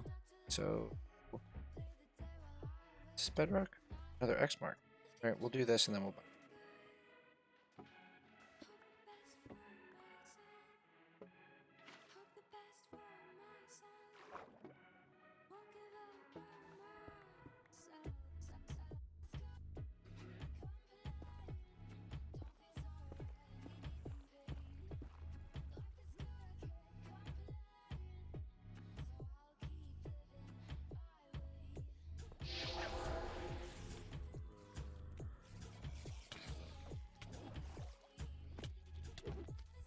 So is this bedrock? Another X mark. Alright, we'll do this and then we'll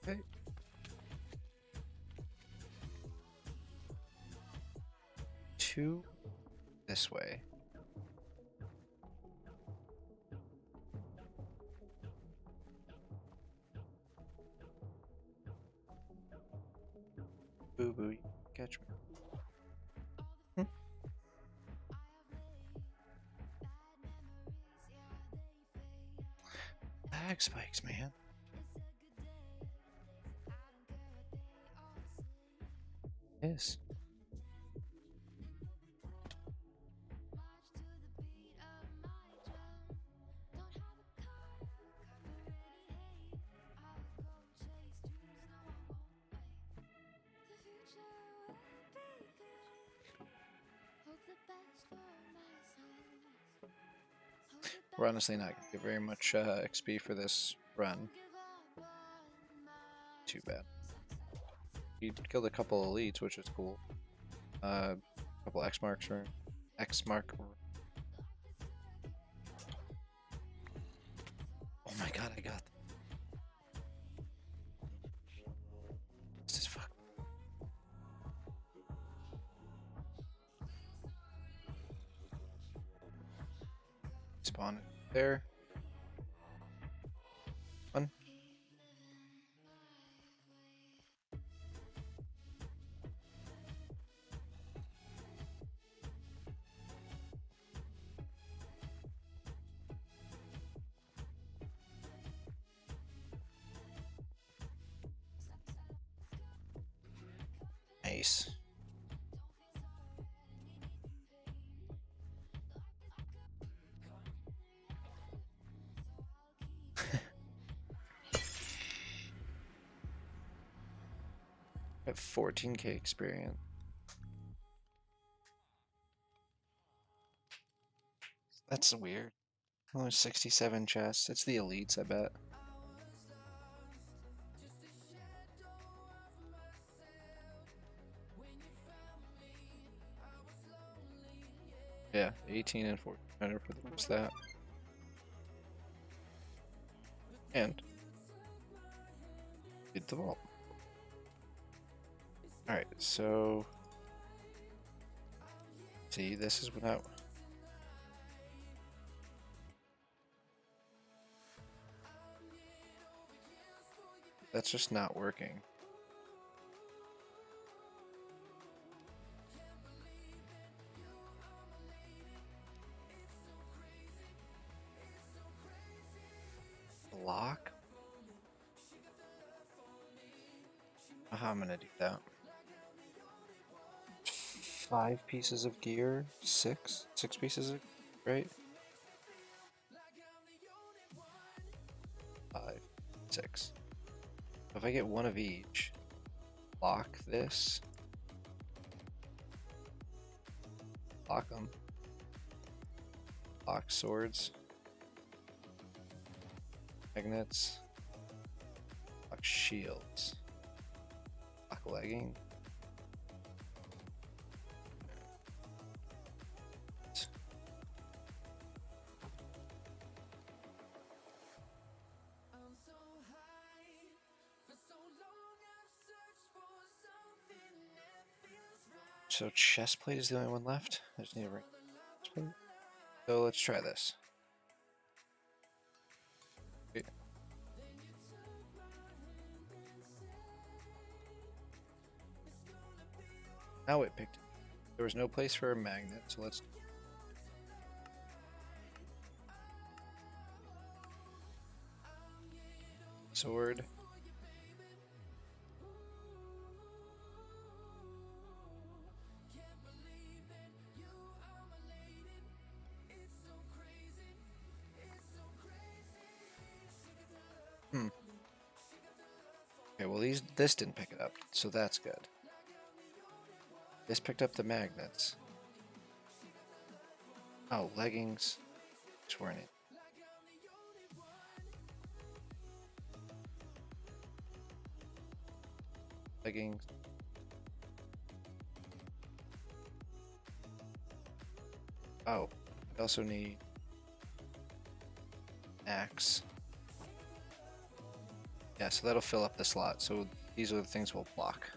okay. 2 this way. Boo boo, you catch me. Lag spikes, man. Yes. We're honestly not gonna get very much XP for this run. Too bad. He killed a couple elites, which is cool. A couple X marks or X mark. Oh my god, I got this. Is fuck. Spawn there. One. Nice. At 14k experience. That's weird. Only 67 chests. It's the elites, I bet. Yeah, 18 and 1400 for the first that. And hit the vault. Alright, so see, this is without. That's just not working. Lock? How I'm gonna do that. 5 pieces of gear? 6? 6 pieces of, right? 5, 6. If I get one of each, lock this. Lock them. Lock swords. Magnets. Lock shields. Lock legging. So chest plate is the only one left. I just need a ring. So let's try this. Wait. Now it picked it. There was no place for a magnet, so let's. Sword. Okay, well this didn't pick it up, so that's good. This picked up the magnets. Oh, leggings. Just weren't it. Leggings. Oh, I also need axe. Yeah, so that'll fill up the slot. So these are the things we'll block.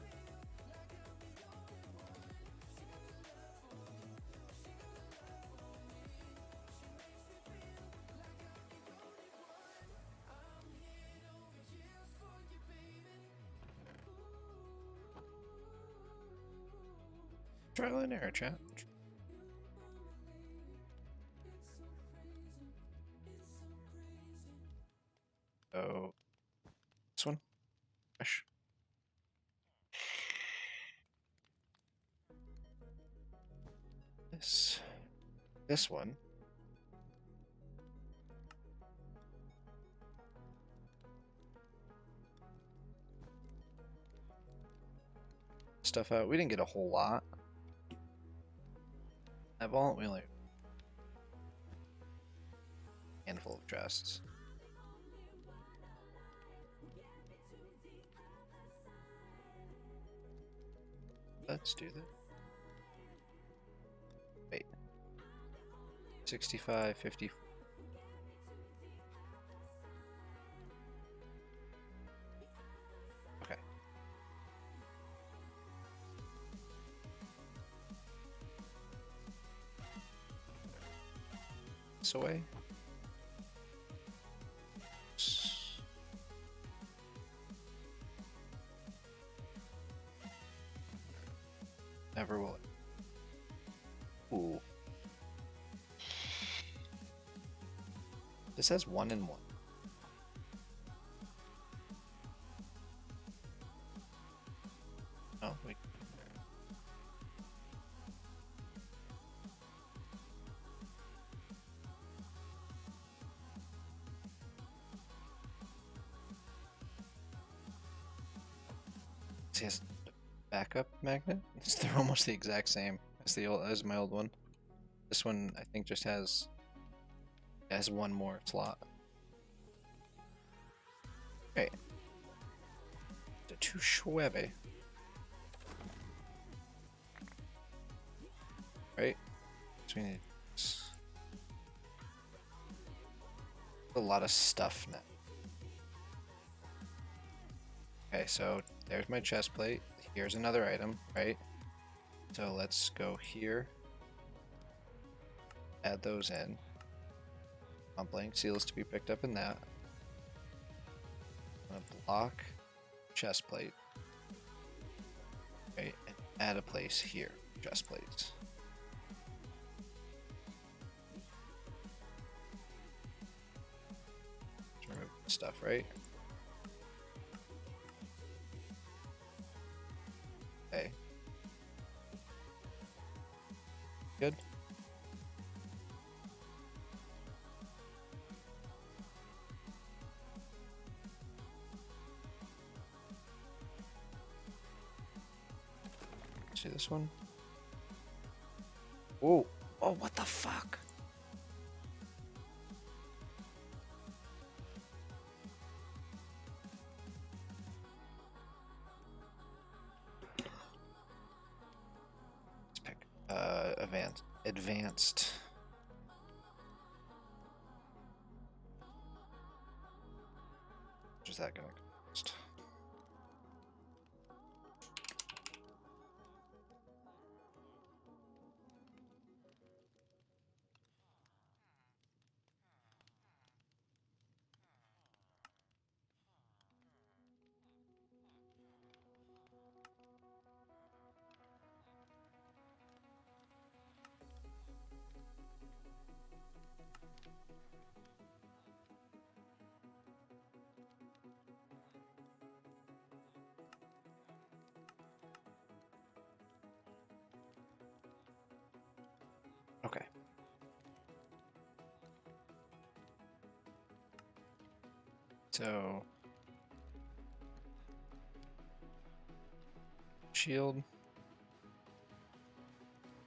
Trial and error, chat. So this one, fresh. This one. Stuff out. We didn't get a whole lot. That vault, we only. handful of chests. Let's do this. Wait. 65, 50. Okay. This away. Never will it. Ooh. This has 1 and 1. Oh, wait. This has backup magnet? They're almost the exact same as my old one. This one I think just has one more slot. Okay. The two Schwebe. Right? So we need a lot of stuff now. Okay, so there's my chest plate. Here's another item, right? So let's go here. Add those in. Blank seals to be picked up in that. I'm gonna block chest plate. Okay, and add a place here. Chest plates. Let's remove stuff, right? Okay. Good. See this one? Whoa. Oh, what the fuck? Let's pick advanced. Which is that gonna cost? Okay. So shield,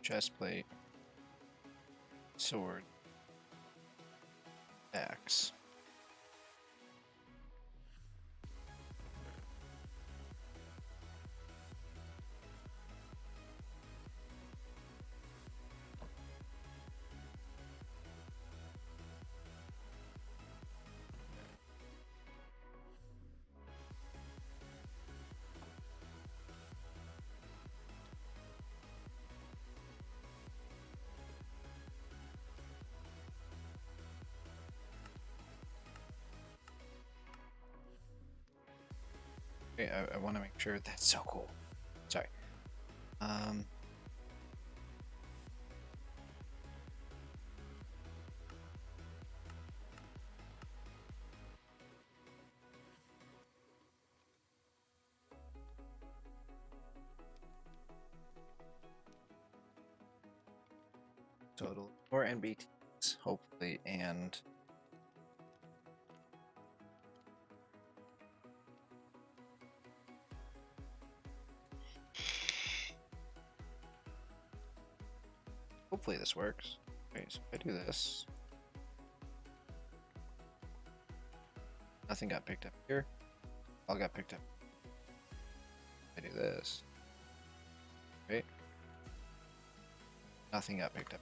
chest plate, sword, axe. Okay, I want to make sure that's so cool. Sorry. Total more NBTs, hopefully, and hopefully this works. Okay, so if I do this, Nothing got picked up here. All got picked up. I do this. Right? Nothing got picked up.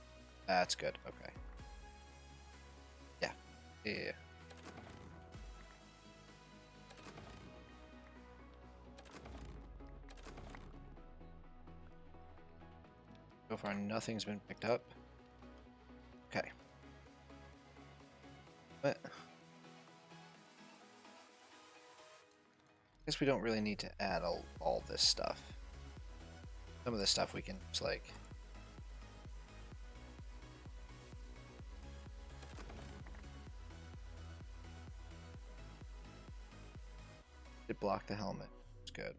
That's good. Okay. Yeah. Yeah. So far, nothing's been picked up. Okay. But I guess we don't really need to add all this stuff. Some of this stuff we can just like it block the helmet. It's good.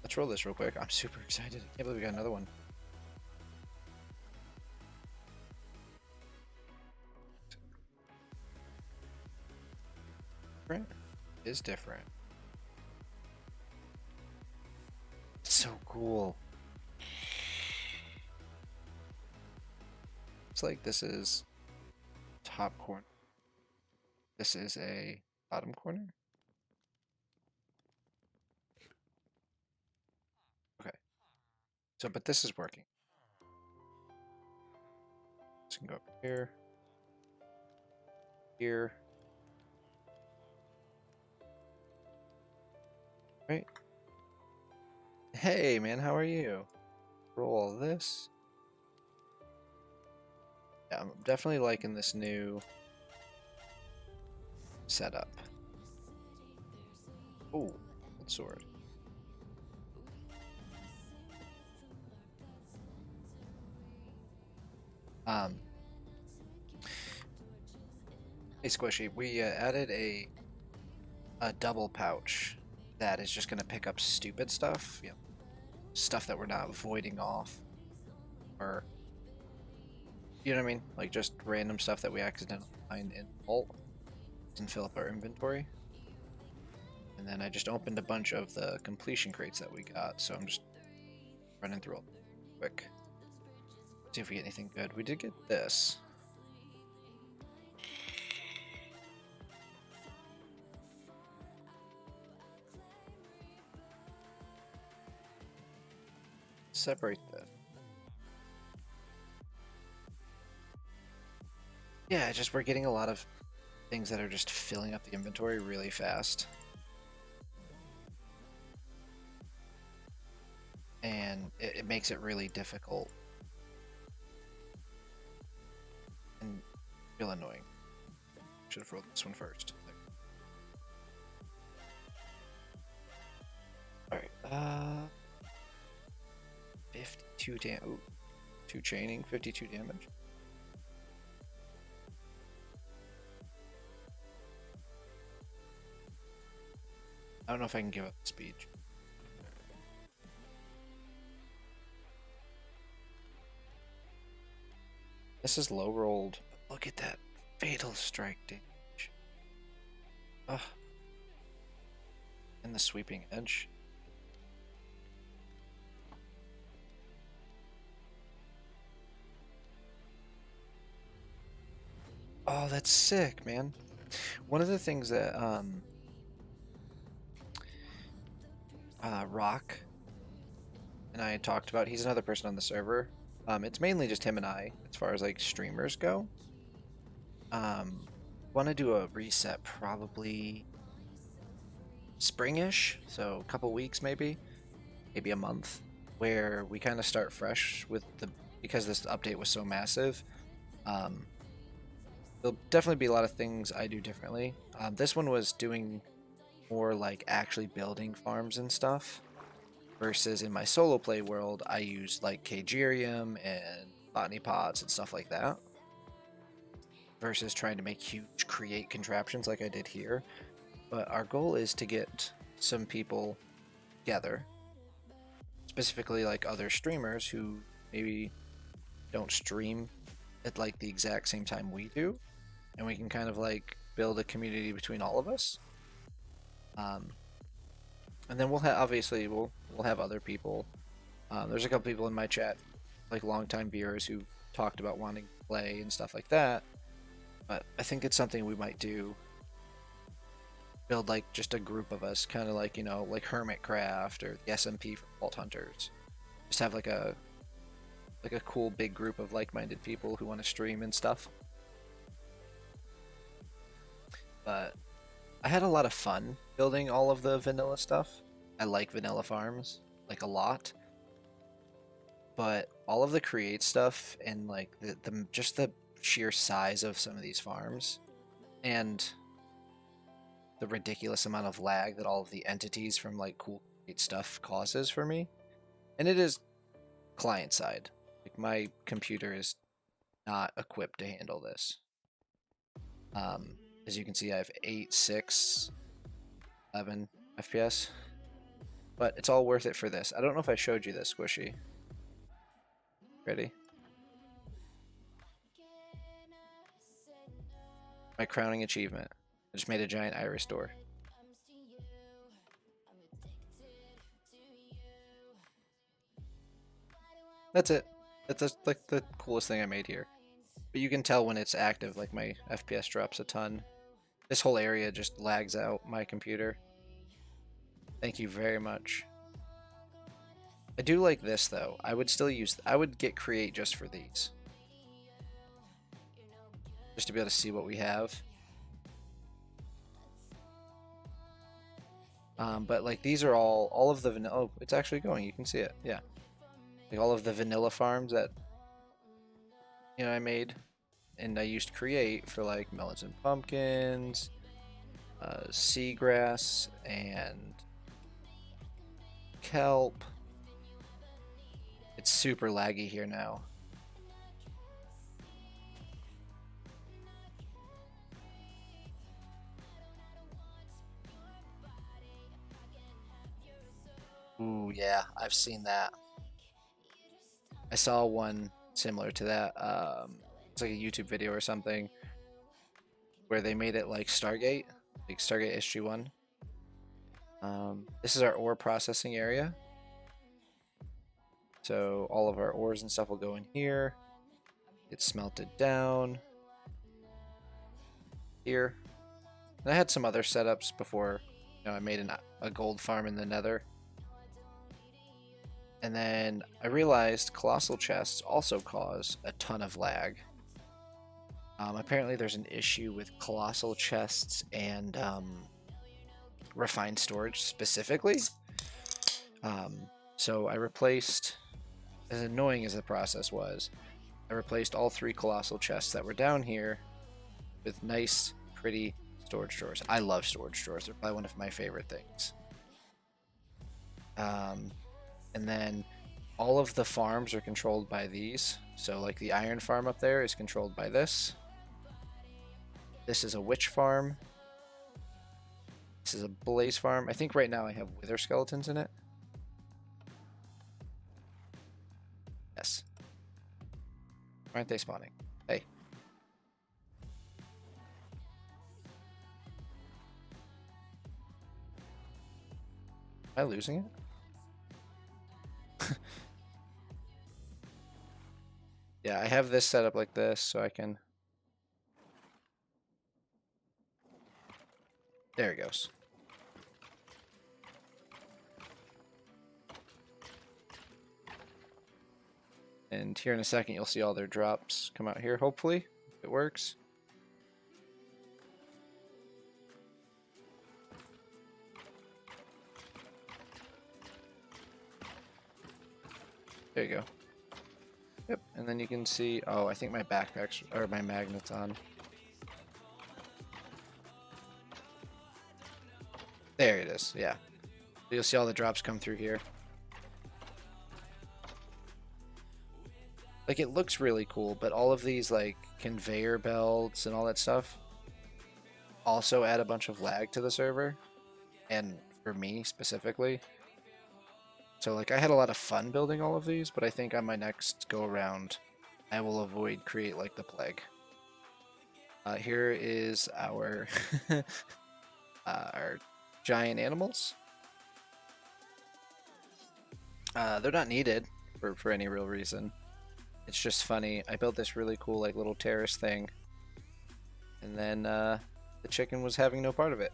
Let's roll this real quick. I'm super excited. I can't believe we got another one. Different is different. It's so cool. It's like this is top corner. This is a bottom corner. Okay. So, but this is working. This can go up here. Here. Right. Hey, man, how are you? Roll this. Yeah, I'm definitely liking this new setup. Oh, good sword. Hey Squishy, we added a double pouch that is just gonna pick up stupid stuff, you know, stuff that we're not voiding off, or you know what I mean, like just random stuff that we accidentally find in vault and fill up our inventory. And then I just opened a bunch of the completion crates that we got, so I'm just running through it quick. See if we get anything good. We did get this. Separate this. Yeah, just we're getting a lot of things that are just filling up the inventory really fast. And it makes it really difficult. And real annoying. Should have rolled this one first. Alright, 52 damage. 2 chaining, 52 damage. I don't know if I can give up the speech. This is low rolled. Look at that fatal strike damage. Ugh. And the sweeping edge. Oh, that's sick, man. One of the things that Rock and I talked about, he's another person on the server. It's mainly just him and I as far as like streamers go. Want to do a reset probably springish, so a couple weeks maybe a month, where we kind of start fresh with the, because this update was so massive. There'll definitely be a lot of things I do differently. This one was doing more like actually building farms and stuff, versus in my solo play world I use like Kagerium and botany pods and stuff like that, versus trying to make huge create contraptions like I did here. But our goal is to get some people together, specifically like other streamers who maybe don't stream at like the exact same time we do, and we can kind of like build a community between all of us. And then we'll have, obviously we'll have other people. There's a couple people in my chat, like longtime viewers, who've talked about wanting to play and stuff like that. But I think it's something we might do. Build like just a group of us, kind of like, you know, like Hermitcraft or the SMP for Vault Hunters. Just have like a cool big group of like-minded people who want to stream and stuff. But I had a lot of fun building all of the vanilla stuff. I like vanilla farms like a lot. But all of the create stuff and like the just the sheer size of some of these farms and the ridiculous amount of lag that all of the entities from like cool create stuff causes for me. And it is client side. Like my computer is not equipped to handle this. As you can see, I have 8, 6, 11 FPS. But it's all worth it for this. I don't know if I showed you this, Squishy. Ready? My crowning achievement. I just made a giant iris door. That's it. That's like the coolest thing I made here. But you can tell when it's active, like my FPS drops a ton. This whole area just lags out my computer. Thank you very much. I do like this though. I would get create just for these. Just to be able to see what we have. But like these are all of the vanilla. Oh, it's actually going. You can see it. Yeah. Like all of the vanilla farms that I made, and I used create for like melons and pumpkins, seagrass and kelp. It's super laggy here now. Ooh, yeah, I've seen that. I saw one similar to that. It's like a YouTube video or something where they made it like Stargate SG-1. This is our ore processing area. So all of our ores and stuff will go in here. Get smelted down. Here. And I had some other setups before, I made a gold farm in the nether. And then I realized colossal chests also cause a ton of lag. Apparently there's an issue with colossal chests and refined storage specifically. So I replaced, as annoying as the process was, I replaced all 3 colossal chests that were down here with nice, pretty storage drawers. I love storage drawers. They're probably one of my favorite things. And then all of the farms are controlled by these. So like the iron farm up there is controlled by this. This is a witch farm. This is a blaze farm. I think right now I have wither skeletons in it. Yes. Why aren't they spawning? Hey. Am I losing it? Yeah, I have this set up like this so I can... There it goes. And here in a second you'll see all their drops come out here, hopefully, if it works. There you go. Yep, and then you can see, oh, I think my backpack's, or my magnet's on. There it is, yeah. You'll see all the drops come through here. Like, it looks really cool, but all of these, like, conveyor belts and all that stuff also add a bunch of lag to the server, and for me specifically. So like I had a lot of fun building all of these, but I think on my next go around I will avoid create like the plague. Here is our our giant animals. They're not needed for any real reason. It's just funny. I built this really cool like little terrace thing, and then the chicken was having no part of it.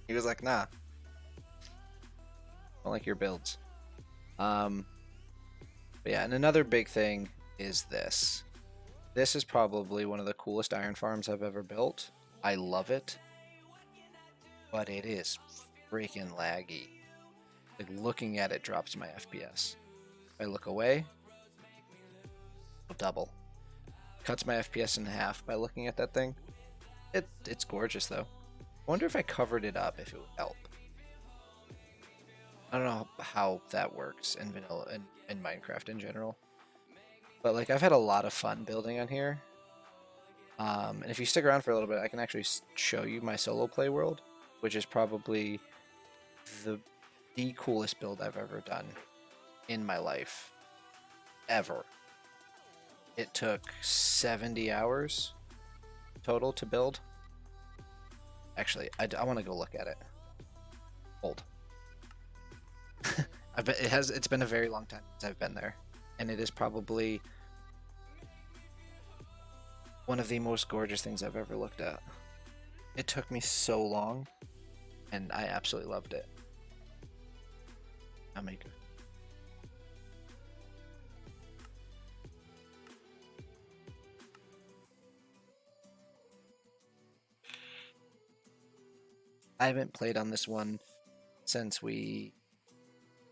He was like, "Nah, don't like your builds." But yeah, and another big thing is this. This is probably one of the coolest iron farms I've ever built. I love it, but it is freaking laggy. Like looking at it drops my FPS. If I look away, double. Cuts my FPS in half by looking at that thing. It's gorgeous though. I wonder if I covered it up if it would help. I don't know how that works in vanilla and in Minecraft in general. But like I've had a lot of fun building on here. And if you stick around for a little bit, I can actually show you my solo play world, which is probably the coolest build I've ever done in my life. Ever. It took 70 hours total to build. Actually, I want to go look at it. Hold. It's been a very long time since I've been there, and it is probably one of the most gorgeous things I've ever looked at. It took me so long, and I absolutely loved it. I'll make it. I haven't played on this one since we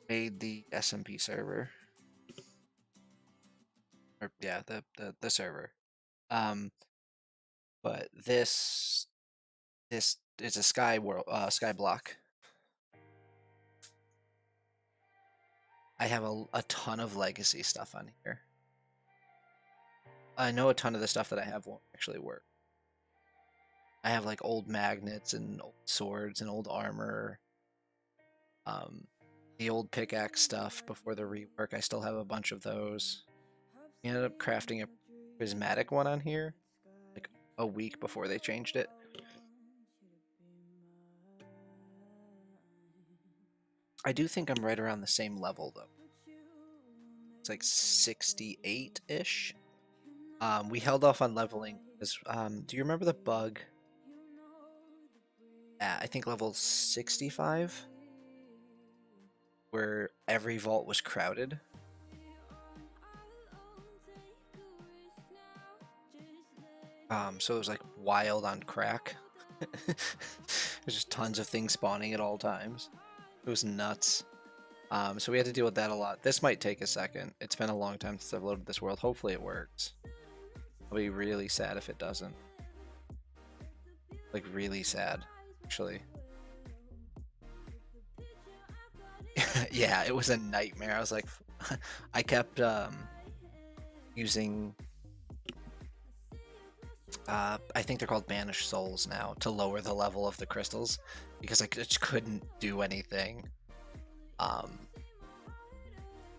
made the SMP server. Or yeah, the server. But this is a sky world, sky block. I have a ton of legacy stuff on here. I know a ton of the stuff that I have won't actually work. I have like old magnets and old swords and old armor. The old pickaxe stuff before the rework, I still have a bunch of those. We ended up crafting a prismatic one on here like a week before they changed it. I do think I'm right around the same level though. It's like 68-ish. We held off on leveling because do you remember the bug? I think level 65 where every vault was crowded. So it was like wild on crack. There's just tons of things spawning at all times. It was nuts. So we had to deal with that a lot. This might take a second. It's been a long time since I've loaded this world. Hopefully it works. I'll be really sad if it doesn't. Like really sad, actually. Yeah, it was a nightmare. I was like, I kept using I think they're called banished souls now to lower the level of the crystals because I just couldn't do anything.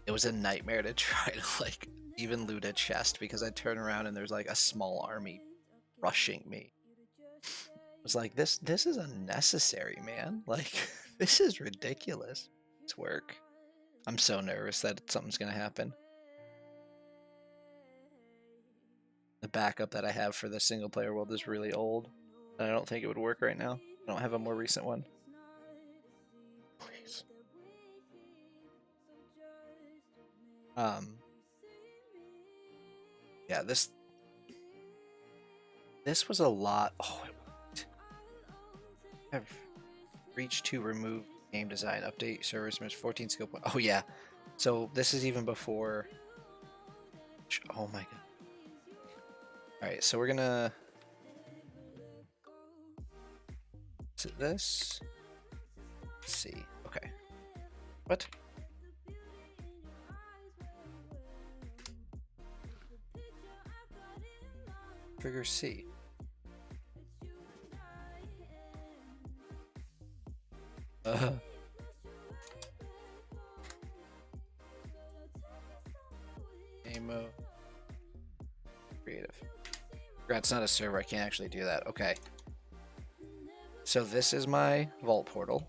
It was a nightmare to try to like even loot a chest because I'd turn around and there's like a small army rushing me. It was like this is unnecessary, man. Like this is ridiculous. It's work. I'm so nervous that something's gonna happen. The backup that I have for the single player world is really old. And I don't think it would work right now. I don't have a more recent one. Please. Yeah, this was a lot. Oh, it worked. I've reached to remove game design update servers 14 skill point. Oh yeah. So this is even before. Oh my god. Alright, so we're gonna... Is it this? Let's see. Okay. What? Trigger C. Game mode. Creative. Forgot it's not a server, I can't actually do that. Okay. So this is my vault portal.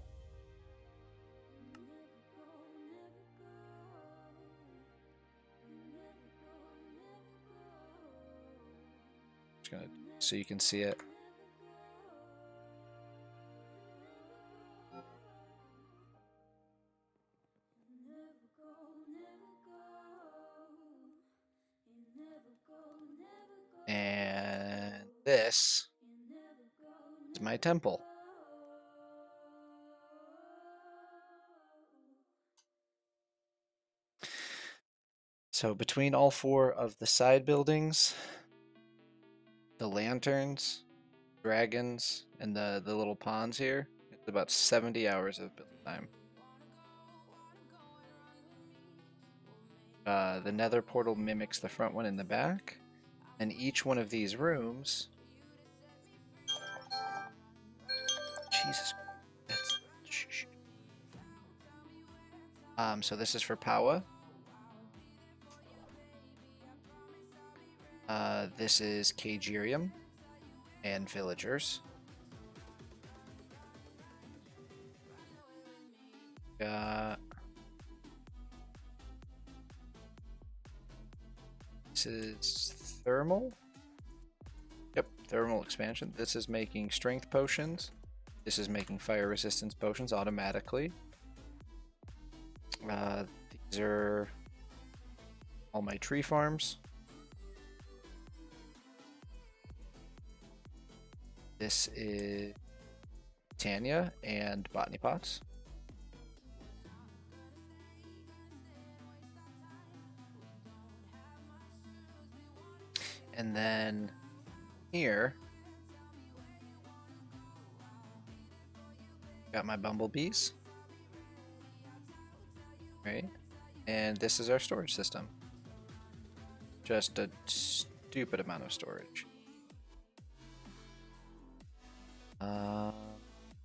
Just gonna so you can see it. And this is my temple. So between all four of the side buildings, the lanterns, dragons, and the little ponds here, it's about 70 hours of build time. The nether portal mimics the front one in the back, and each one of these rooms... Jesus. So this is for Powa. This is Kagirium and villagers. Got... This is thermal. Yep, thermal expansion. This is making strength potions. This is making fire resistance potions automatically. These are all my tree farms. This is Tanya and botany pots. And then here, got my bumblebees. Right? And this is our storage system. Just a stupid amount of storage.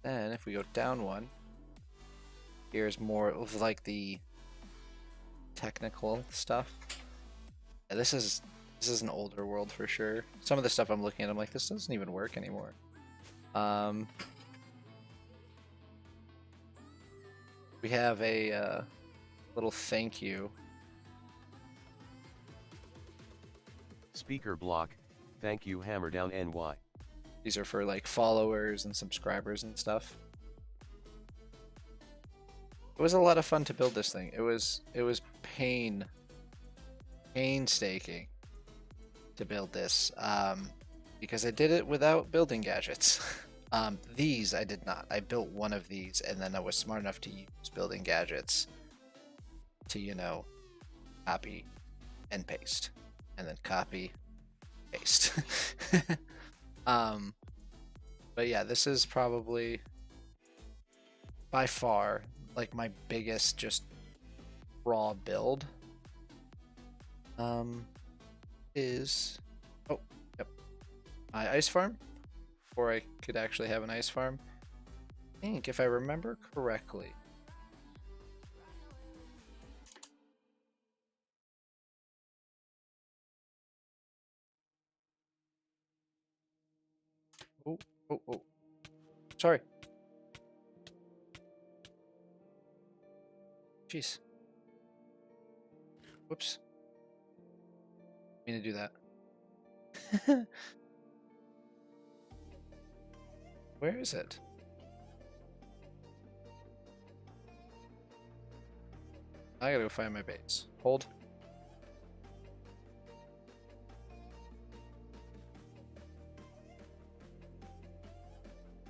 Then if we go down one, here's more of like the technical stuff. Yeah, this is an older world for sure. Some of the stuff I'm looking at, I'm like, this doesn't even work anymore. We have a little thank you. Speaker block, thank you Hammerdown NY. These are for like followers and subscribers and stuff. It was a lot of fun to build this thing. It was painstaking to build this because I did it without building gadgets. These I did not. I built one of these and then I was smart enough to use building gadgets to, you know, copy and paste and then copy, paste. But yeah, this is probably by far like my biggest just raw build. Is oh yep, my ice farm, or I could actually have an ice farm. I think if I remember correctly. Oh. Sorry. Jeez. Whoops. Mean to do that. Where is it? I gotta go find my base. Hold.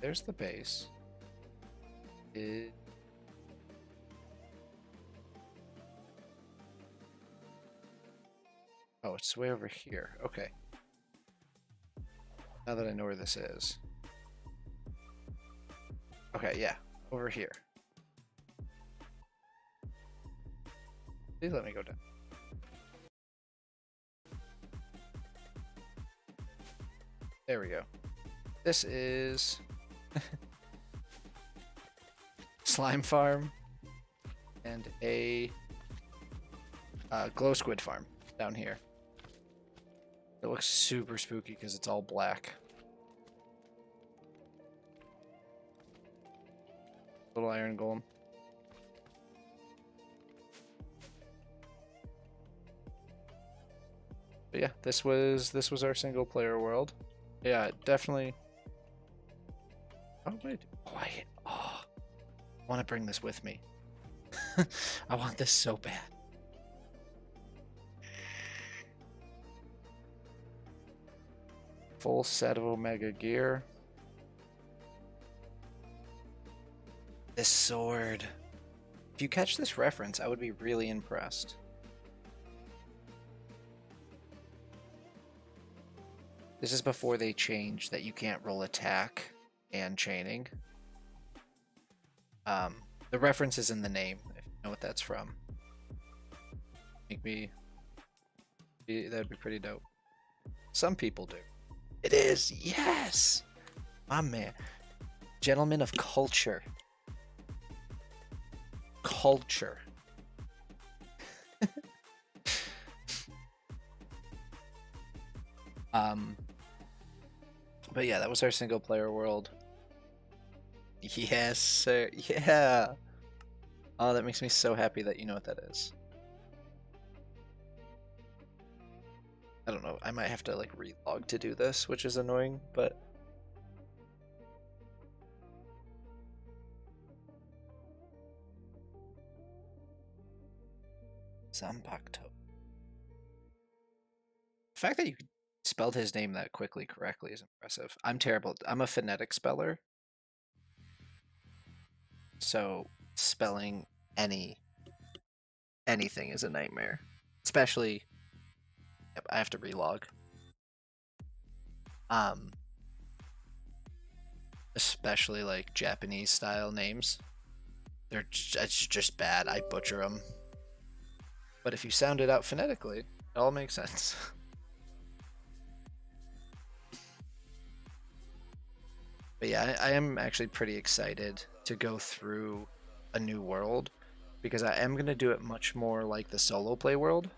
There's the base. Oh, it's way over here. Okay. Now that I know where this is. Okay, yeah. Over here. Please let me go down. There we go. This is slime farm and a glow squid farm down here. It looks super spooky because it's all black. Little iron golem. But yeah, this was our single player world. Yeah, definitely. Oh wait. I want to bring this with me. I want this so bad. Full set of Omega gear. This sword. If you catch this reference, I would be really impressed. This is before they changed that you can't roll attack and chaining. The reference is in the name, if you know what that's from. That'd be pretty dope. Some people do. It is, yes! My man. Gentleman of culture. Culture. But yeah, that was our single player world. Yes, sir. Yeah. Oh, that makes me so happy that you know what that is. I don't know. I might have to like relog to do this, which is annoying, but Zambakto. The fact that you spelled his name that quickly correctly is impressive. I'm terrible. I'm a phonetic speller, so spelling anything is a nightmare. Especially, yep, I have to relog. Especially like Japanese style names. It's just bad. I butcher them. But if you sound it out phonetically, it all makes sense. But yeah, I am actually pretty excited to go through a new world because I am going to do it much more like the solo play world.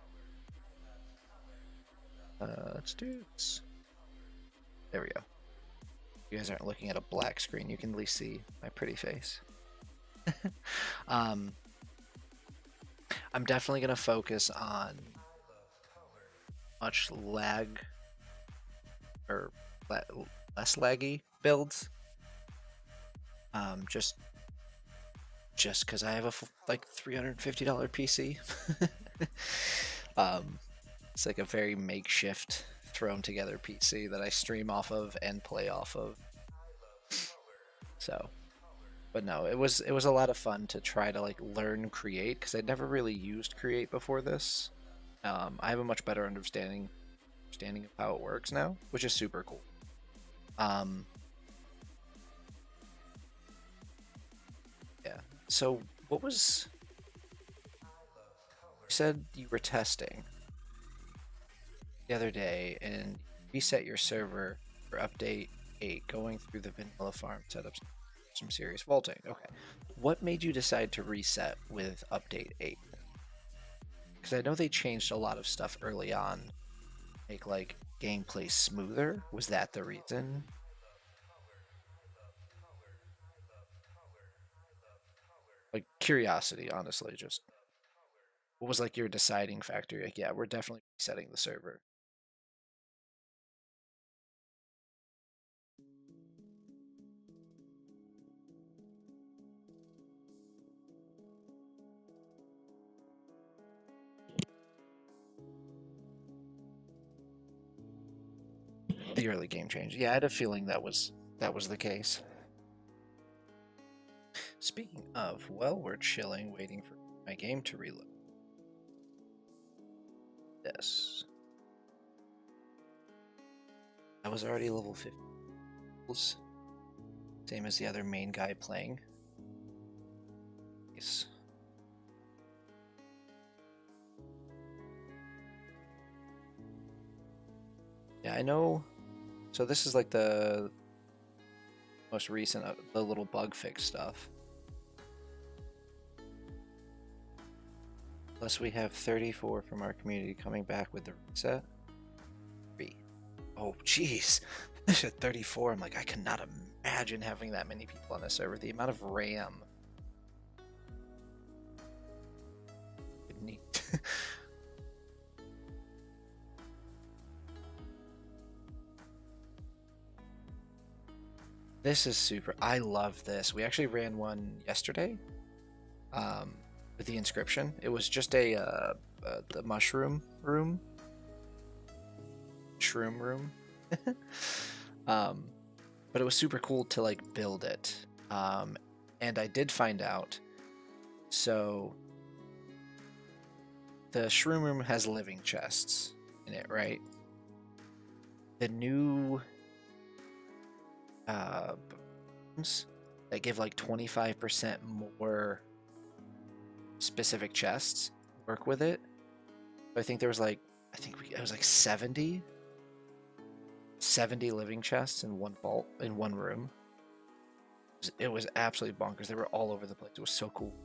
Let's do this. There we go. You guys aren't looking at a black screen. You can at least see my pretty face. I'm definitely going to focus on much lag or less laggy builds. Just because I have a like $350 PC. It's like a very makeshift thrown together PC that I stream off of and play off of. So, but no, it was a lot of fun to try to like learn Create because I'd never really used Create before this. I have a much better understanding of how it works now, which is super cool. Yeah. So what was you said you were testing the other day and reset your server for update 8 going through the vanilla farm setups some serious vaulting. Okay. What made you decide to reset with update 8? Because I know they changed a lot of stuff early on. Make like gameplay smoother. Was that the reason? Like curiosity, honestly, just what was like your deciding factor? Like, yeah, we're definitely resetting the server. The early game change. Yeah, I had a feeling that was the case. Speaking of, well, we're chilling, waiting for my game to reload. This. I was already level 50. Same as the other main guy playing. Nice. Yeah, I know. So this is like the most recent, the little bug fix stuff. Plus we have 34 from our community coming back with the reset. 3. Oh, jeez. I said 34. I'm like, I cannot imagine having that many people on the server. The amount of RAM. Neat. This is super. I love this. We actually ran one yesterday, with the inscription. It was just the shroom room. um, but it was super cool to like build it. And I did find out. So the shroom room has living chests in it, right? The new boons that give like 25% more specific chests work with it. So I think there was like, it was like 70 living chests in one vault, in one room. It was absolutely bonkers. They were all over the place. It was so cool.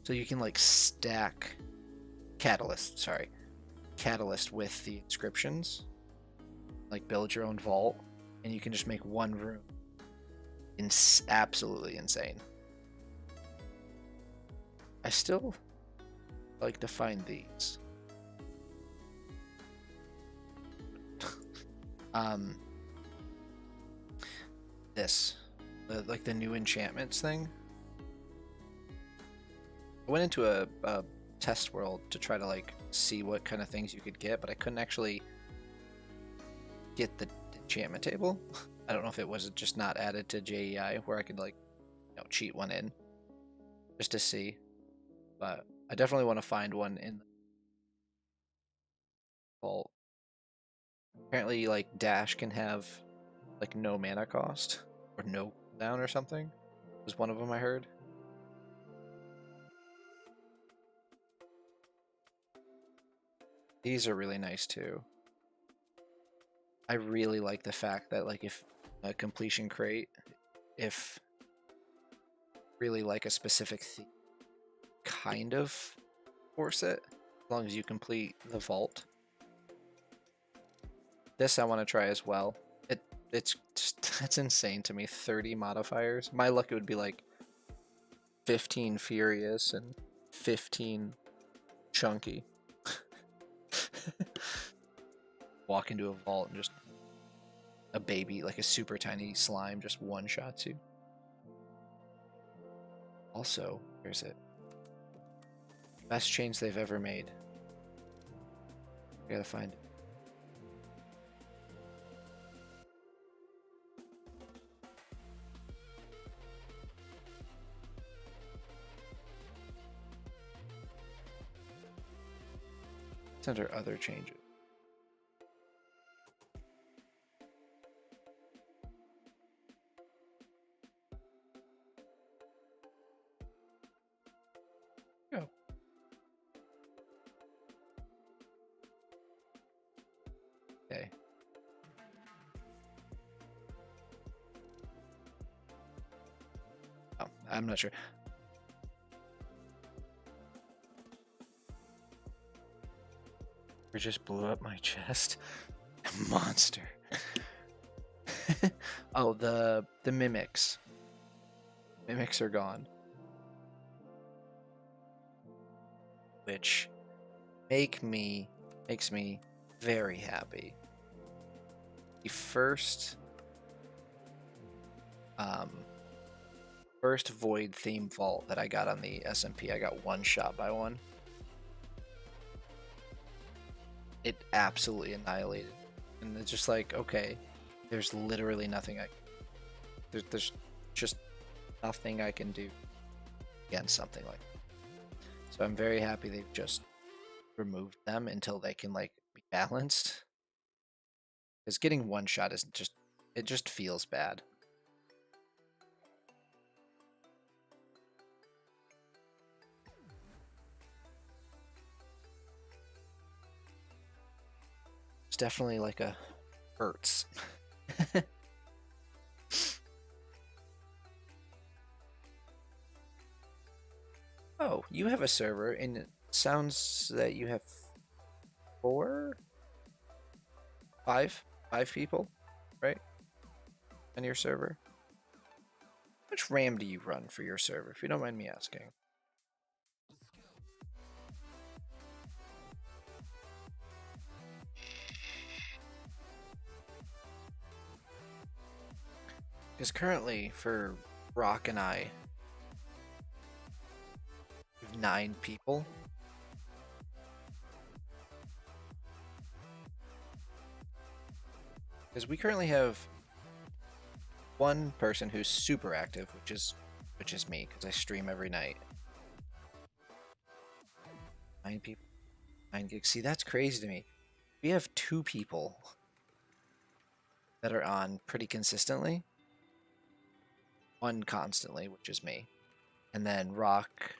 So you can like stack catalyst with the inscriptions, like build your own vault, and you can just make one room. Absolutely insane. I still like to find these. This, like the new enchantments thing. I went into a test world to try to like see what kind of things you could get, but I couldn't actually get the enchantment table. I don't know if it was just not added to JEI where I could like, cheat one in just to see. But I definitely want to find one in the vault. Apparently, like Dash can have like no mana cost or no cooldown or something. Was one of them I heard. These are really nice too. I really like the fact that like if a completion crate, if really like a specific theme, kind of force it as long as you complete the vault. This I want to try as well. It's just, that's insane to me. 30 modifiers. My luck it would be like 15 furious and 15 chunky. Walk into a vault and just a baby, like a super tiny slime, just one shots you. Also, here's it. Best change they've ever made. I gotta find it. It's under other changes. Go. Okay. Oh, I'm not sure. We just blew up my chest. Monster. Oh, the mimics. Mimics are gone. Which makes me very happy. The first Void theme vault that I got on the SMP, I got one shot by one. It absolutely annihilated. And it's just like, okay, there's literally nothing there's just nothing I can do against something like that. So I'm very happy they've just removed them until they can like be balanced. Because getting one shot is it just feels bad. It's definitely like a hurts. Oh, you have a server, and it sounds that you have five people, right? On your server. How much RAM do you run for your server, if you don't mind me asking? Because currently for Rock and I, we have 9 people. Because we currently have one person who's super active, which is me, because I stream every night. 9 people, 9 gigs. See, that's crazy to me. We have 2 people that are on pretty consistently. One constantly, which is me. And then Rock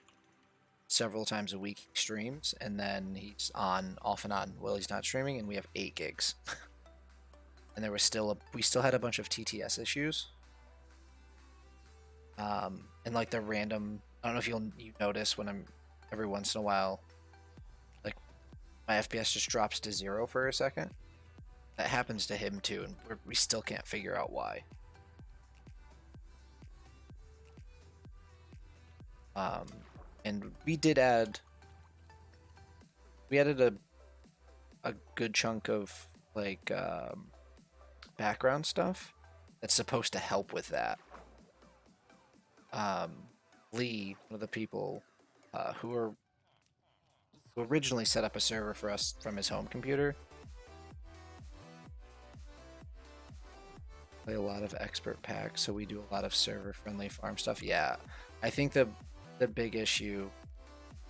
several times a week streams, and then he's on off and on while he's not streaming, and we have 8 gigs. And there was we still had a bunch of TTS issues. And like the random, I don't know if you notice when I'm every once in a while, like my FPS just drops to 0 for a second. That happens to him too, and we still can't figure out why. And we added a good chunk of like background stuff that's supposed to help with that. Lee, one of the people who originally set up a server for us from his home computer, play a lot of expert packs, so we do a lot of server-friendly farm stuff. Yeah, I think the big issue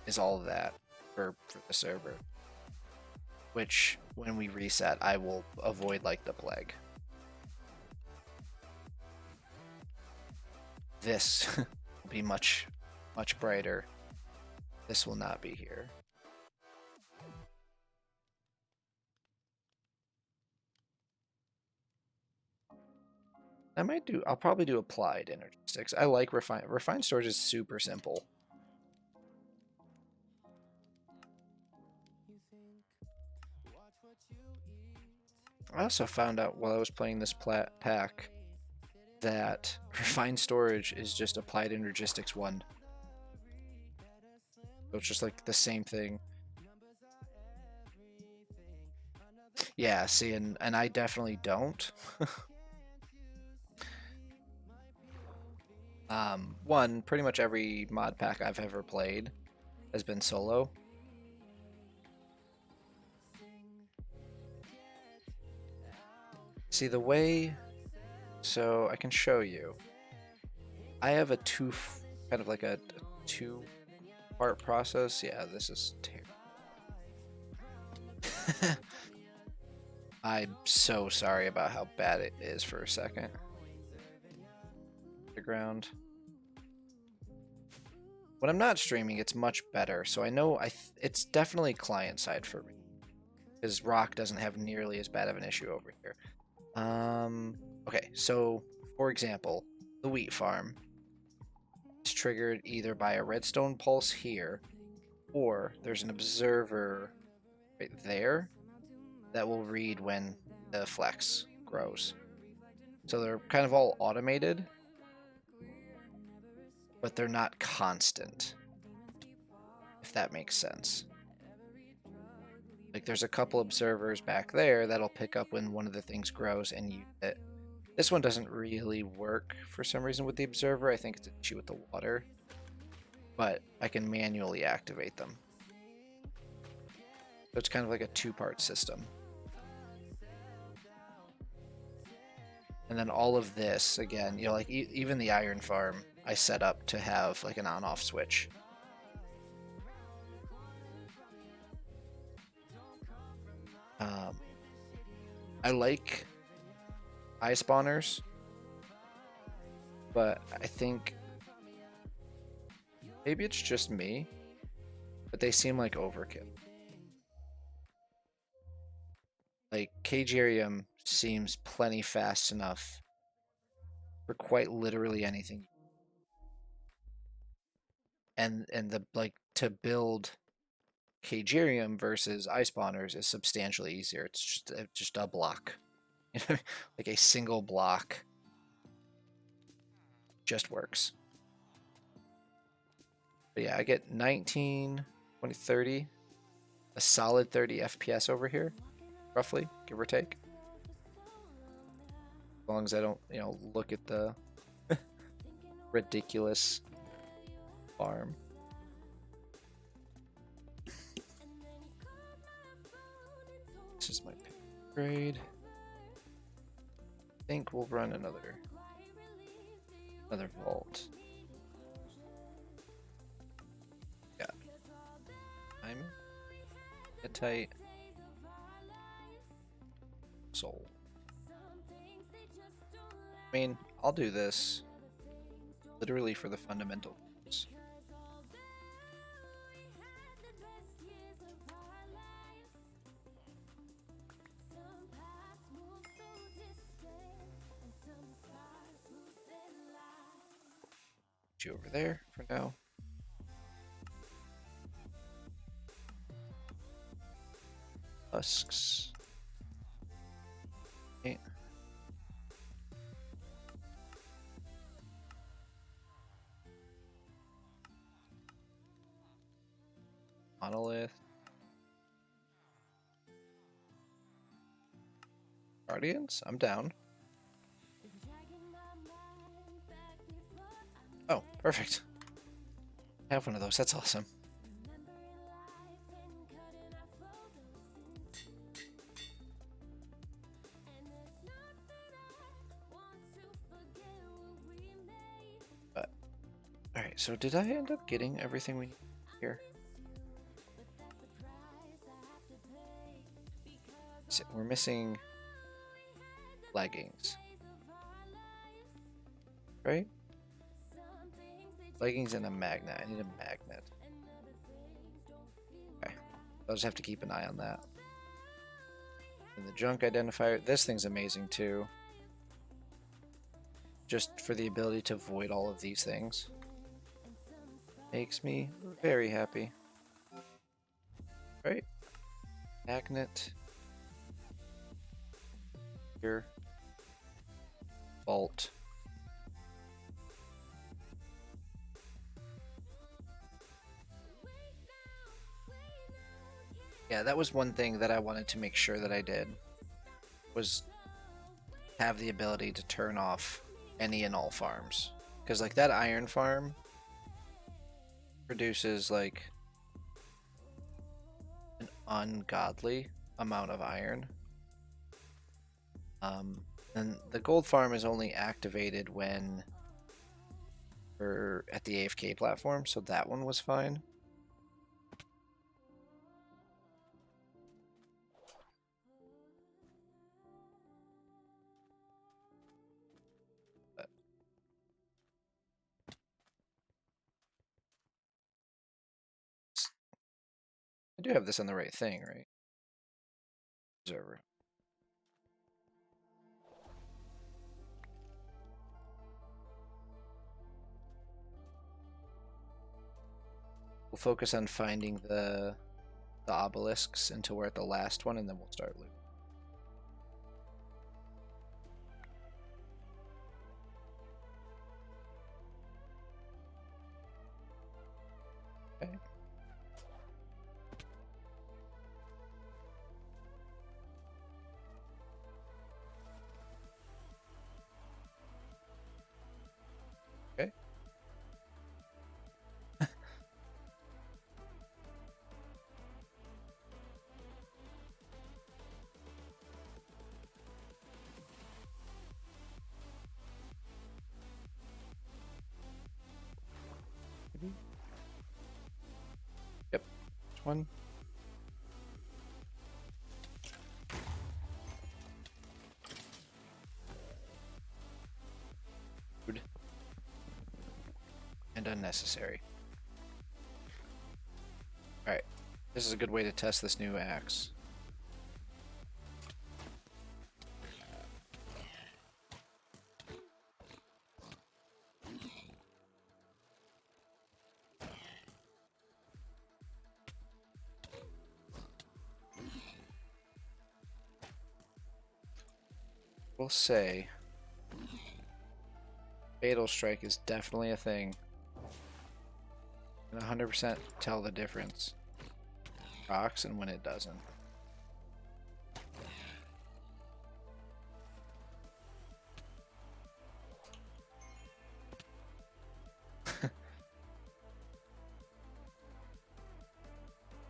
is all of that for the server, which when we reset, I will avoid like the plague. This will be much brighter. This will not be here. I'll probably do applied energistics. I like refined storage is super simple. I also found out while I was playing this pack that refined storage is just applied energistics 1. So it's just like the same thing. Yeah, see, and I definitely don't. One, pretty much every mod pack I've ever played has been solo. See, the way, so I can show you. I have a kind of like a 2-part process. Yeah, this is terrible. I'm so sorry about how bad it is for a second. The ground. When I'm not streaming, it's much better. So I know it's definitely client side for me, because Rock doesn't have nearly as bad of an issue over here. Okay, so for example, the wheat farm is triggered either by a redstone pulse here, or there's an observer right there that will read when the flex grows. So they're kind of all automated, but they're not constant, if that makes sense. Like there's a couple observers back there that'll pick up when one of the things grows and use it. This one doesn't really work for some reason with the observer. I think it's an issue with the water, but I can manually activate them. So it's kind of like a 2-part system. And then all of this, again, like even the iron farm, I set up to have like an on-off switch. I like eye spawners, but I think maybe it's just me, but they seem like overkill. Like Kagerium seems plenty fast enough for quite literally anything. And the like to build Kagerium versus ice spawners is substantially easier. It's just a block. Like a single block just works. But yeah, I get 19, 20, 30, a solid 30 FPS over here, roughly, give or take. As long as I don't, look at the ridiculous farm. This is my grade. I think we'll run another vault. Yeah. I'm a tight soul. I mean, I'll do this literally for the fundamentals. Put you over there for now. Husks. Okay. Monolith. Guardians? I'm down. Oh, perfect. I have one of those. That's awesome. Alright, so did I end up getting everything we need here? So we're missing leggings. Right? Leggings and a magnet. I need a magnet. Okay. I'll just have to keep an eye on that. And the junk identifier. This thing's amazing too. Just for the ability to avoid all of these things. Makes me very happy. Right? Magnet. Here. Vault. Yeah, that was one thing that I wanted to make sure that I did. Was have the ability to turn off any and all farms. Because like that iron farm produces like an ungodly amount of iron. And the gold farm is only activated when we're at the AFK platform, so that one was fine. But I do have this on the right thing, right? Observer. We'll focus on finding the obelisks until we're at the last one, and then we'll start looting. Okay. Okay. Maybe. Yep. Which one? Rude. And unnecessary. Alright. This is a good way to test this new axe. We'll say Fatal Strike is definitely a thing. And 100% tell the difference. Rocks and when it doesn't.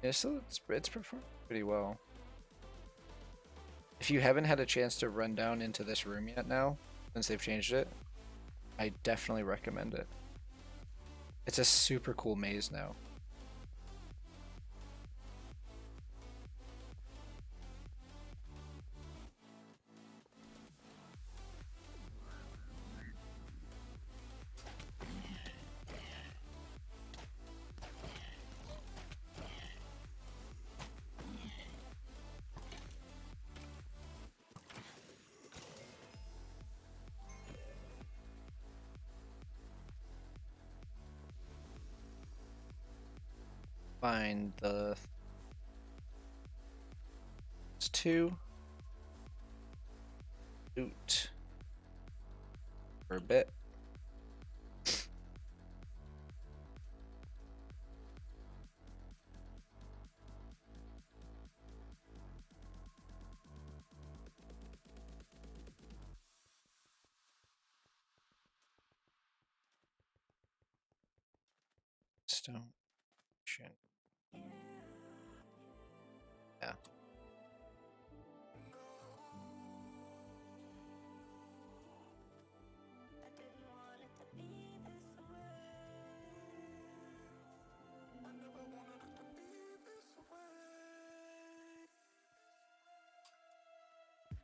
It's performed pretty well. If you haven't had a chance to run down into this room yet now, since they've changed it, I definitely recommend it. It's a super cool maze now. Find the it's two loot for a bit. Stone. Yeah.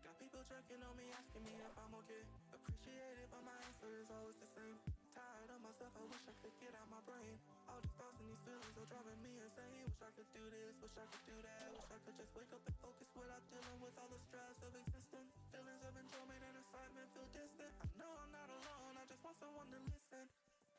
Got people checking on me, asking me if I'm okay. Appreciate it, but my answer is always the same. Tired of myself, I wish I could get out my brain. All these thoughts and these feelings are driving me insane. Wish I could do this, wish I could do that. Wish I could just wake up and focus without dealing with all the stress of existence. Feelings of enjoyment and excitement feel distant. I know I'm not alone, I just want someone to listen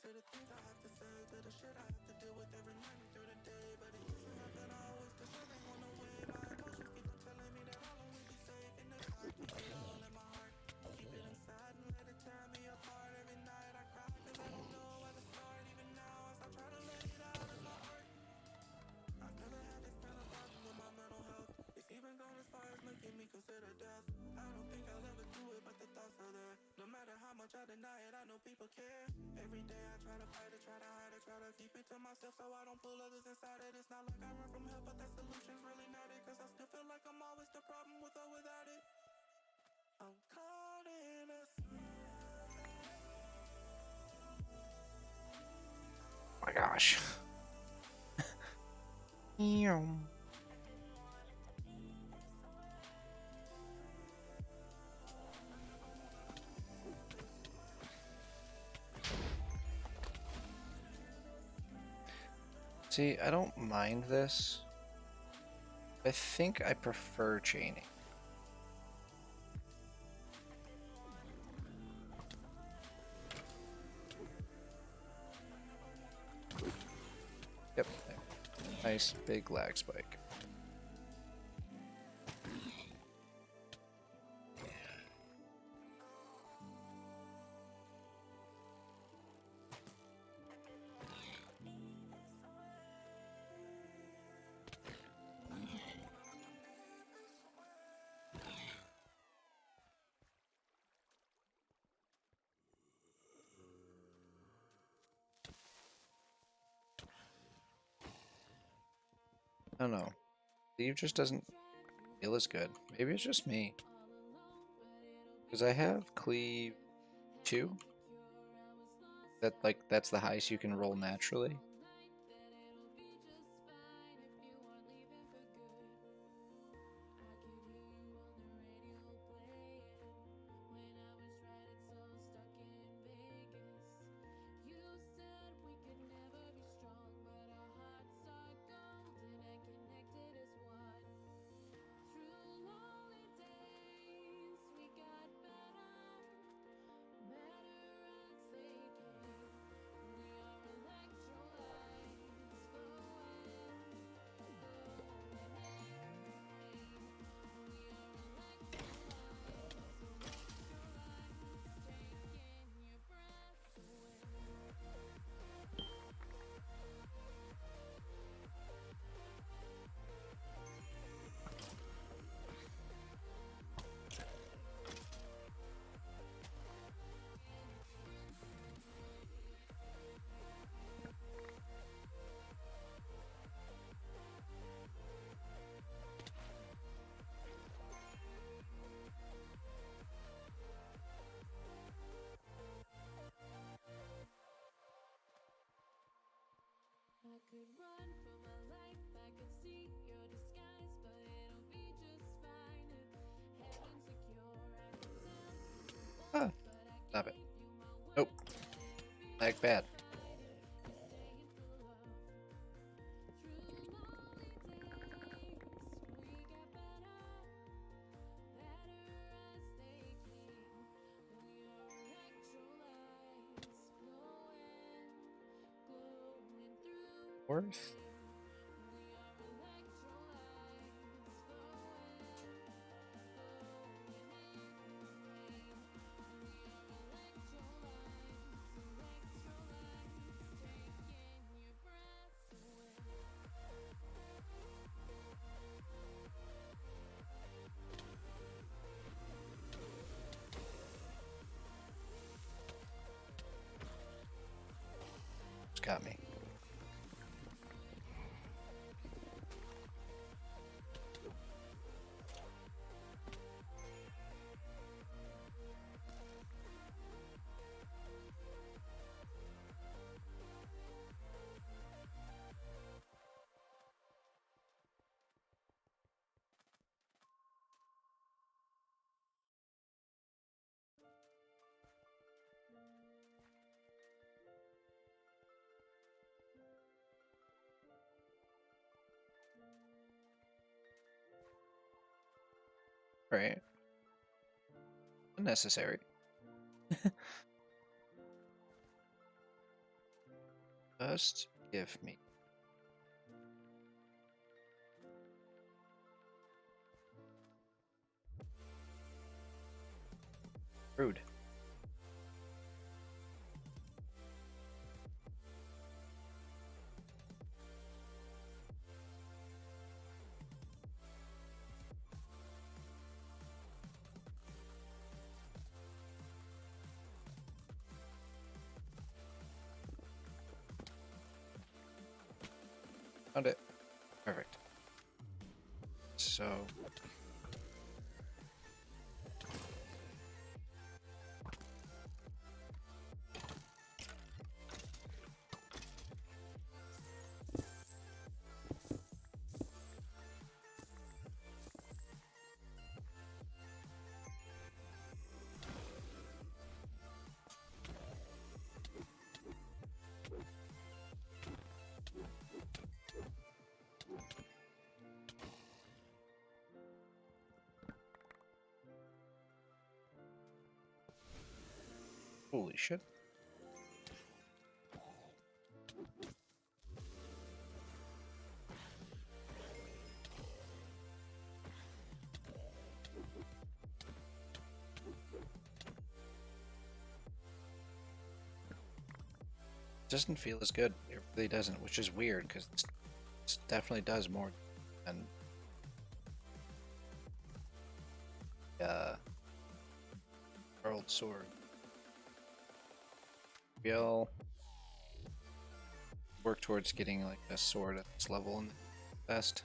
to the things I have to say, to the shit I have to deal with every night and through the day. But it used to happen always, cause something on the way. My emotions keep on telling me that I'll always be safe. And if I keep it all in my heart, keep it inside and let it tear me apart. Every night I cry cause I don't know where to start. Even now as I try to let it out of my heart, I've never had this kind of problem with my mental health. It's even gone as far as making me consider death. I don't think I'll ever do it, but the thoughts are there. No matter how much I deny it, I know people care. Every day I try to fight it, try to hide it, try to keep it to myself so I don't pull others inside it. It's not like I run from help, but that solution's really not it. Cause I still feel like I'm always the problem with or without it. I'm caught in a Oh my gosh. See, I don't mind this. I think I prefer chaining. Yep. Nice big lag spike. I don't know. Leave just doesn't feel as good. Maybe it's just me. Because I have cleave 2. That's the highest you can roll naturally. Lag bad. Worth. It's got me. Right. Unnecessary. Just give me. Rude. Found it. Perfect. So holy shit. Doesn't feel as good. It really doesn't, which is weird because it definitely does more than World Sword. We'll work towards getting like a sword at this level in the best.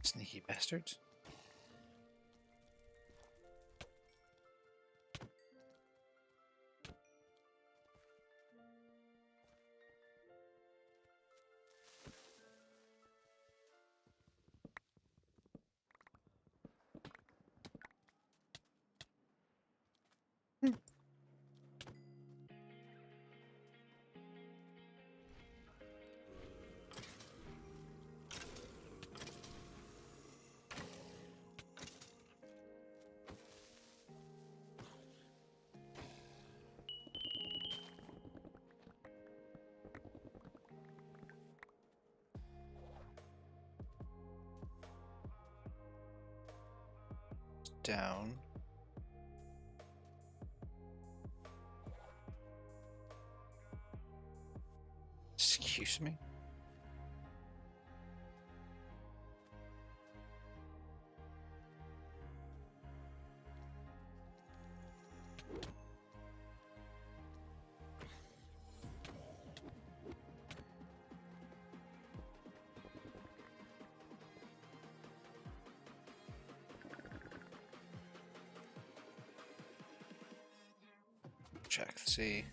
Sneaky bastards. Down. Excuse me? check. See.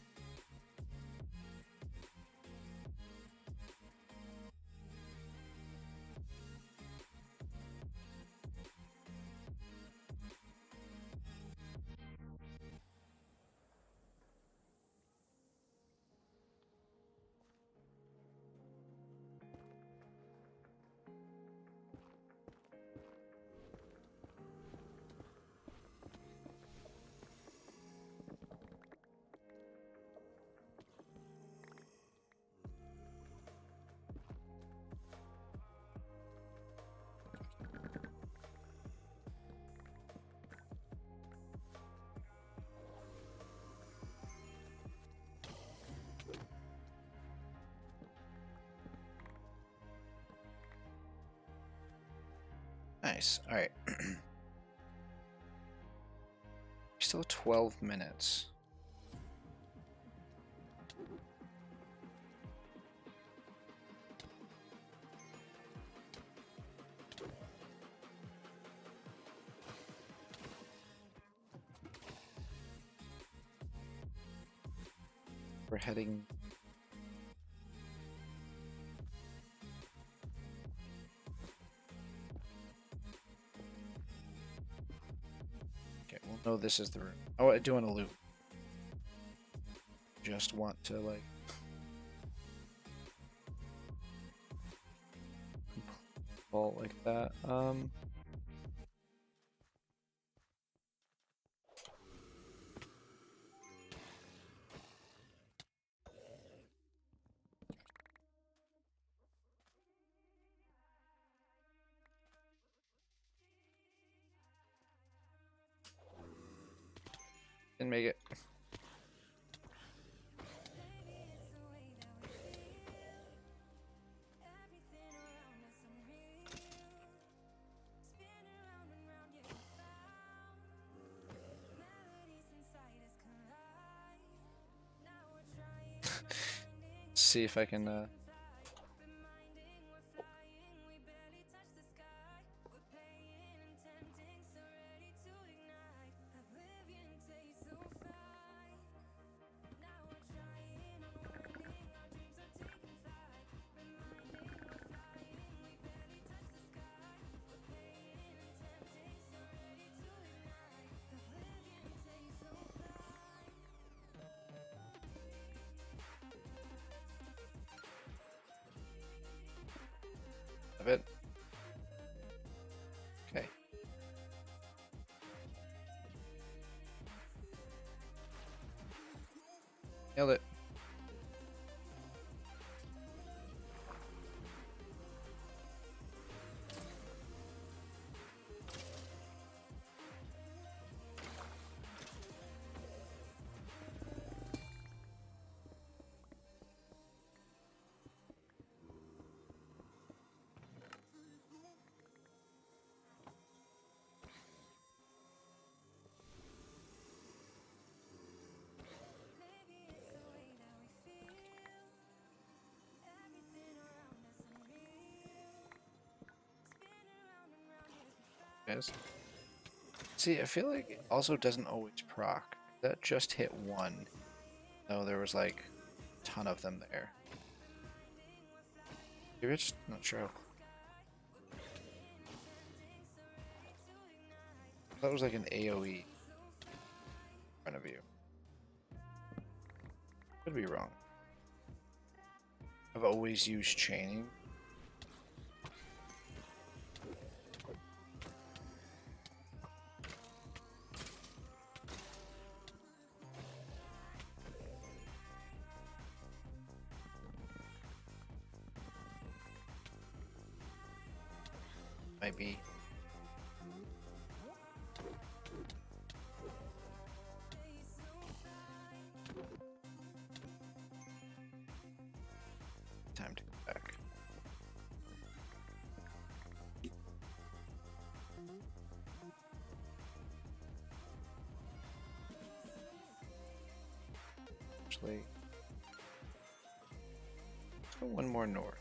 Nice. All right. Still 12 minutes. We're heading. Okay, we'll know this is the room. Oh, I do want to loot. Just want to like vault like that. Didn't make it. See if I can have it. Okay. Nailed it. Guys. See, I feel like it also doesn't always proc. That just hit one. No, there was like a ton of them there. Maybe it's just not sure. That was like an AoE in front of you. Could be wrong. I've always used chaining. Might be. Time to go back. Actually, let's go one more north.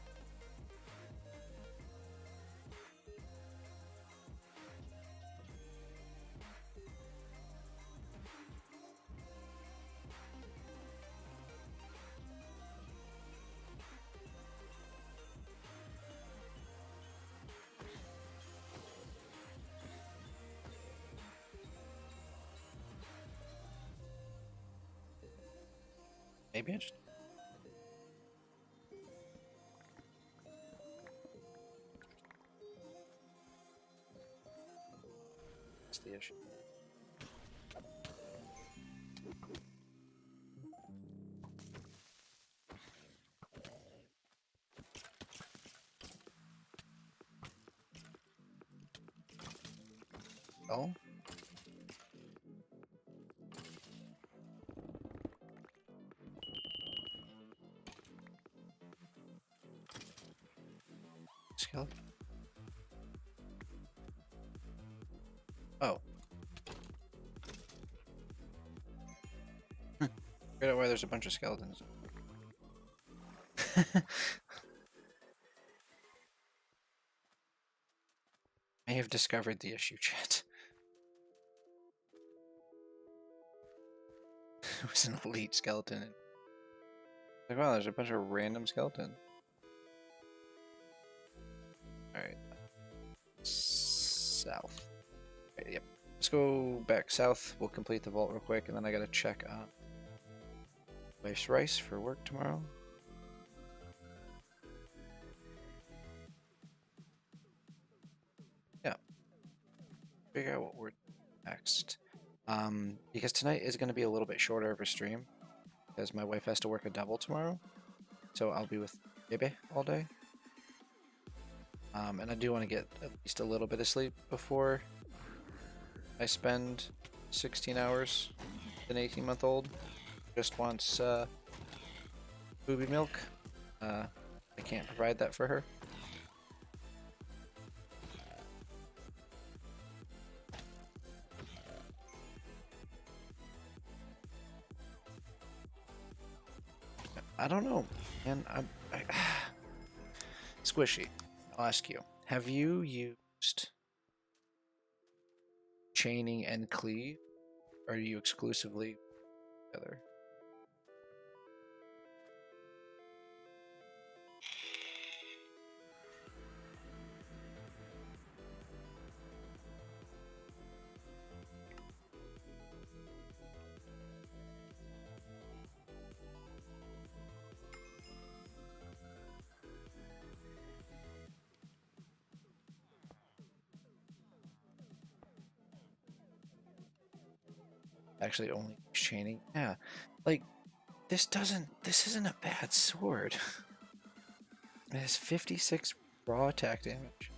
Maybe I just. That's the issue. Oh. Skeleton. Oh. Figured out why there's a bunch of skeletons. I have discovered the issue, chat. It was an elite skeleton. Like, wow, there's a bunch of random skeletons. Alright. South. Okay, yep. Let's go back south. We'll complete the vault real quick, and then I gotta check on wife's rice for work tomorrow. Yeah. Figure out what we're next. Because tonight is going to be a little bit shorter of a stream, because my wife has to work a double tomorrow, so I'll be with Bebe all day. And I do want to get at least a little bit of sleep before I spend 16 hours with an 18-month-old. Just wants booby milk. I can't provide that for her. I don't know, and I Squishy, I'll ask you, have you used chaining and cleave, or are you exclusively together? Actually, only chaining. Yeah, like this isn't a bad sword. It has 56 raw attack damage.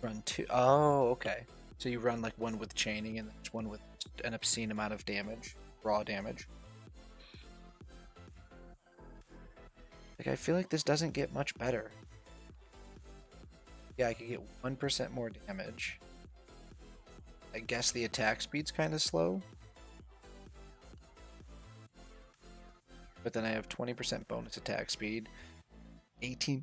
Run two. Oh, okay. So you run like one with chaining and there's one with an obscene amount of damage, raw damage. Like I feel like this doesn't get much better. Yeah, I could get 1% more damage. I guess the attack speed's kind of slow. But then I have 20% bonus attack speed, 18%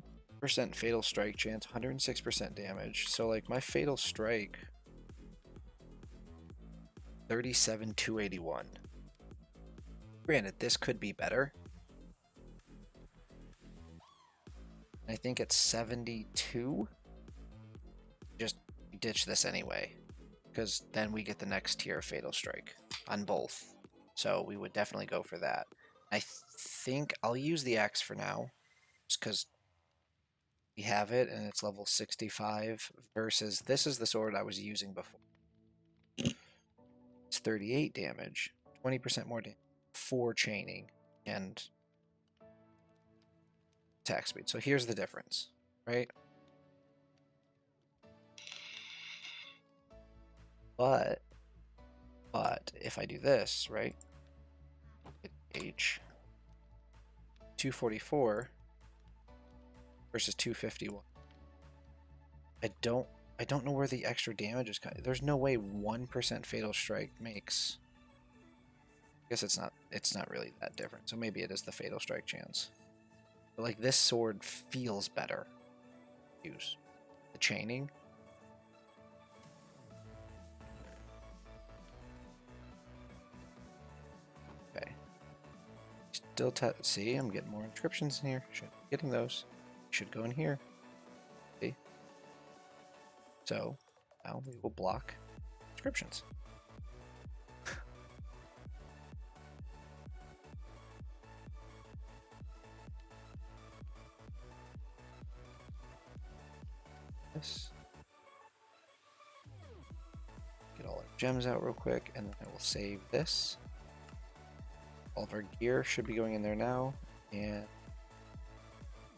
fatal strike chance, 106% damage. So like my fatal strike 37,281. Granted, this could be better. I think it's 72. Just ditch this anyway, because then we get the next tier of fatal strike on both. So we would definitely go for that. I think I'll use the axe for now, just because we have it and it's level 65 versus this is the sword I was using before. It's 38 damage, 20% more damage, 4 chaining, and attack speed. So here's the difference, right? But if I do this, right? H 244 versus 251. I don't know where the extra damage is coming. There's no way 1% fatal strike makes. I guess it's not really that different. So maybe it is the fatal strike chance. But like this sword feels better. Use the chaining. Okay. Still see, I'm getting more inscriptions in here. Should be getting those. Should go in here. See? So now we will block inscriptions. this. Get all our gems out real quick, and then I will save this. All of our gear should be going in there now, and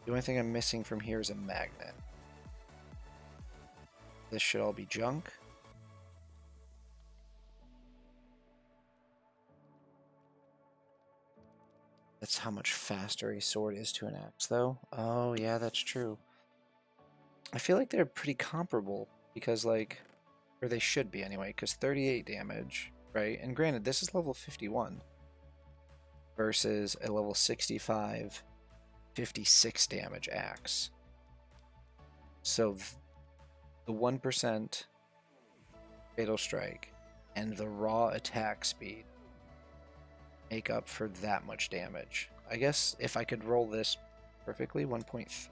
the only thing I'm missing from here is a magnet. This should all be junk. That's how much faster a sword is to an axe, though. Oh, yeah, that's true. I feel like they're pretty comparable, because, like, or they should be anyway, because 38 damage, right? And granted, this is level 51 versus a level 65, 56 damage axe. So the 1% fatal strike and the raw attack speed make up for that much damage. I guess if I could roll this perfectly, 1.3.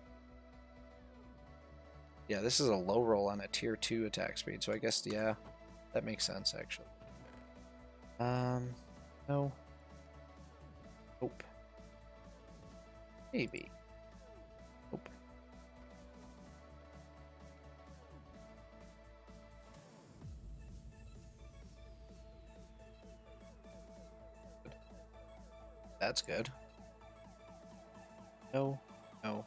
Yeah, this is a low roll on a tier 2 attack speed, so I guess, yeah, that makes sense, actually. No. Nope. Maybe. Nope. That's good. No. No.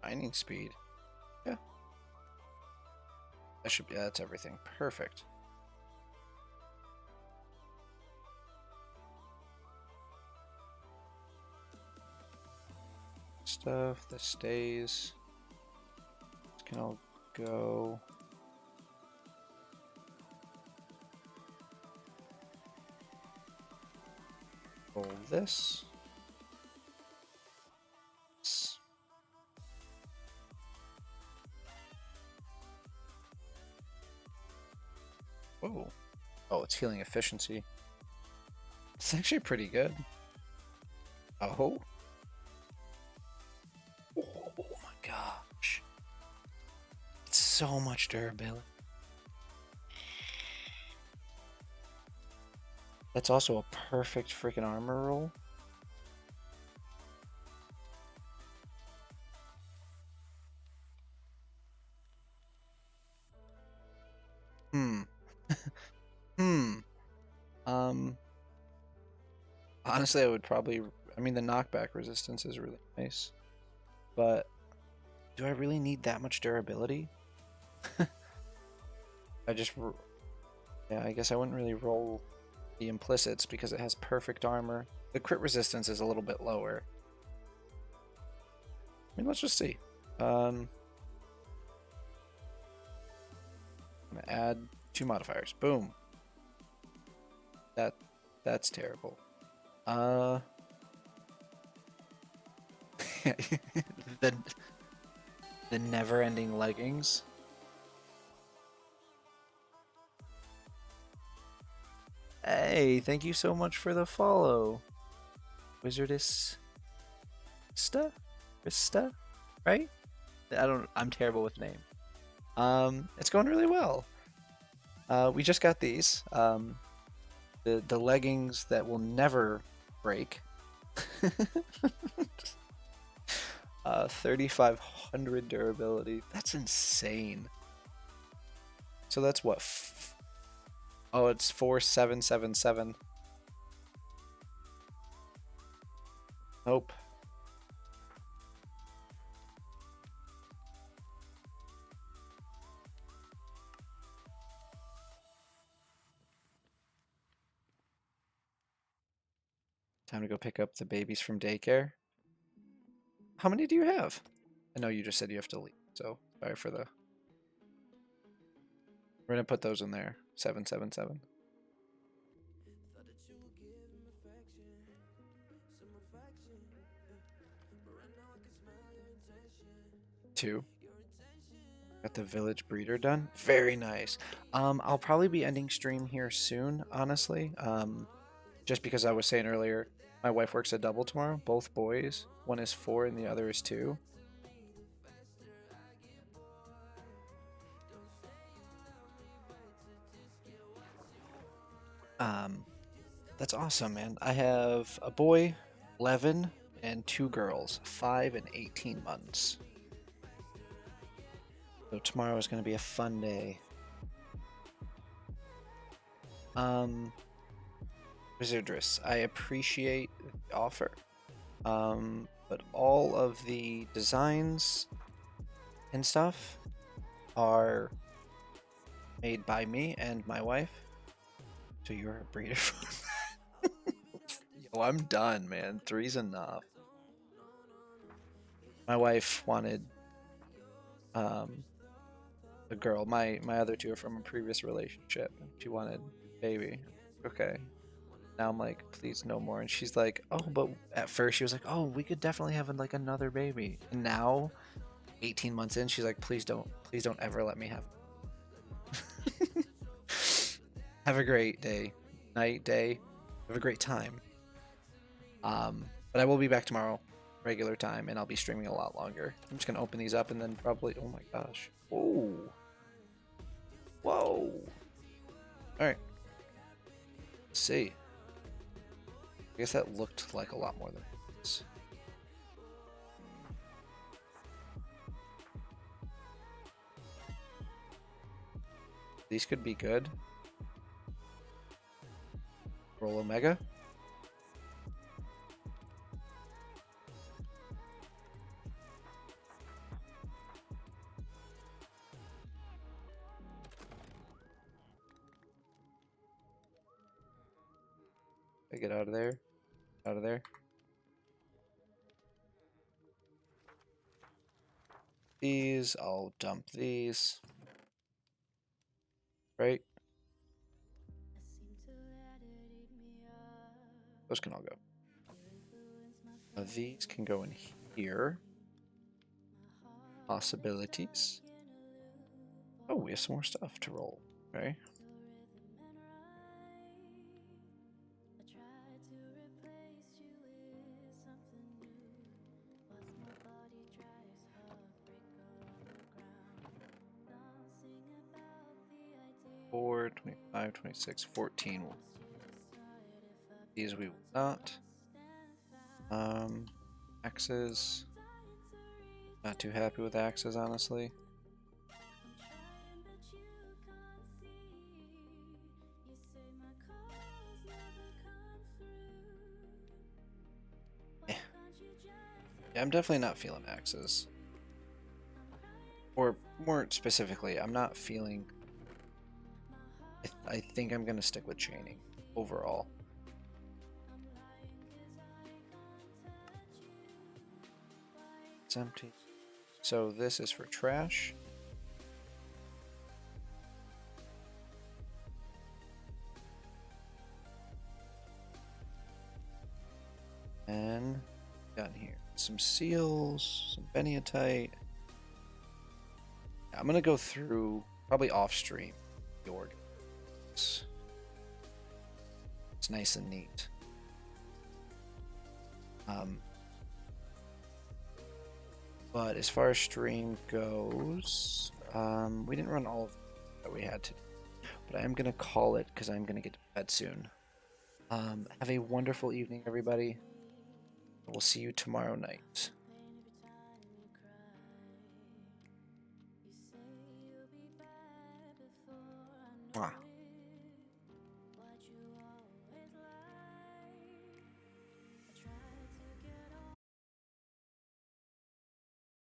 Mining speed. Yeah. That should be, that's everything. Perfect. Stuff, this stays. This can all go. Roll this. Whoa. Oh, it's healing efficiency. It's actually pretty good. Oh. Oh my gosh. It's so much durability. That's also a perfect freaking armor roll. Hmm. Hmm. Honestly, I would probably. I mean, the knockback resistance is really nice, but do I really need that much durability? I just. Yeah, I guess I wouldn't really roll the implicits because it has perfect armor. The crit resistance is a little bit lower. I mean, let's just see. I'm gonna add 2 modifiers. Boom. That's terrible. The the never-ending leggings. Hey, thank you so much for the follow, Wizardess. Krista, right? I'm terrible with name. It's going really well. We just got these. The leggings that will never break. 3,500 durability. That's insane. So that's what? Oh, it's 4,777. Nope. Time to go pick up the babies from daycare. How many do you have? I know you just said you have to leave, so sorry for the... We're gonna put those in there. 777. Two. Got the village breeder done. Very nice. I'll probably be ending stream here soon, honestly. Just because I was saying earlier, my wife works a double tomorrow, both boys. One is 4 and the other is 2. That's awesome, man. I have a boy, 11, and 2 girls, 5 and 18 months. So tomorrow is going to be a fun day. Wizardress, I appreciate the offer. But all of the designs and stuff are made by me and my wife. So you're a breeder. Yo, I'm done, man. 3's enough. My wife wanted a girl. My other 2 are from a previous relationship. She wanted a baby. Okay. Now I'm like, please no more. And she's like, oh, but at first she was like, oh, we could definitely have like another baby. And now, 18 months in, she's like, please don't ever let me have. Have a great day, night, day. Have a great time. But I will be back tomorrow, regular time, and I'll be streaming a lot longer. I'm just gonna open these up and then probably, oh my gosh. Whoa. Whoa. All right. Let's see. I guess that looked like a lot more than this. These could be good. Roll Omega. I get out of there. Out of there. These, I'll dump these. Right? Those can all go. These can go in here. Possibilities. Oh, we have some more stuff to roll. Okay. Four, 25, 26, 14. These we will not. Axes. Not too happy with axes, honestly. Yeah, I'm definitely not feeling axes. Or more specifically, I'm not feeling... I think I'm gonna stick with chaining overall. It's empty. So this is for trash. And down here, some seals, some beniatite. I'm gonna go through probably off stream the org. It's nice and neat. But as far as stream goes, we didn't run all of that we had to, but I am gonna call it because I'm gonna get to bed soon. Have a wonderful evening, everybody. We'll see you tomorrow night. Mwah.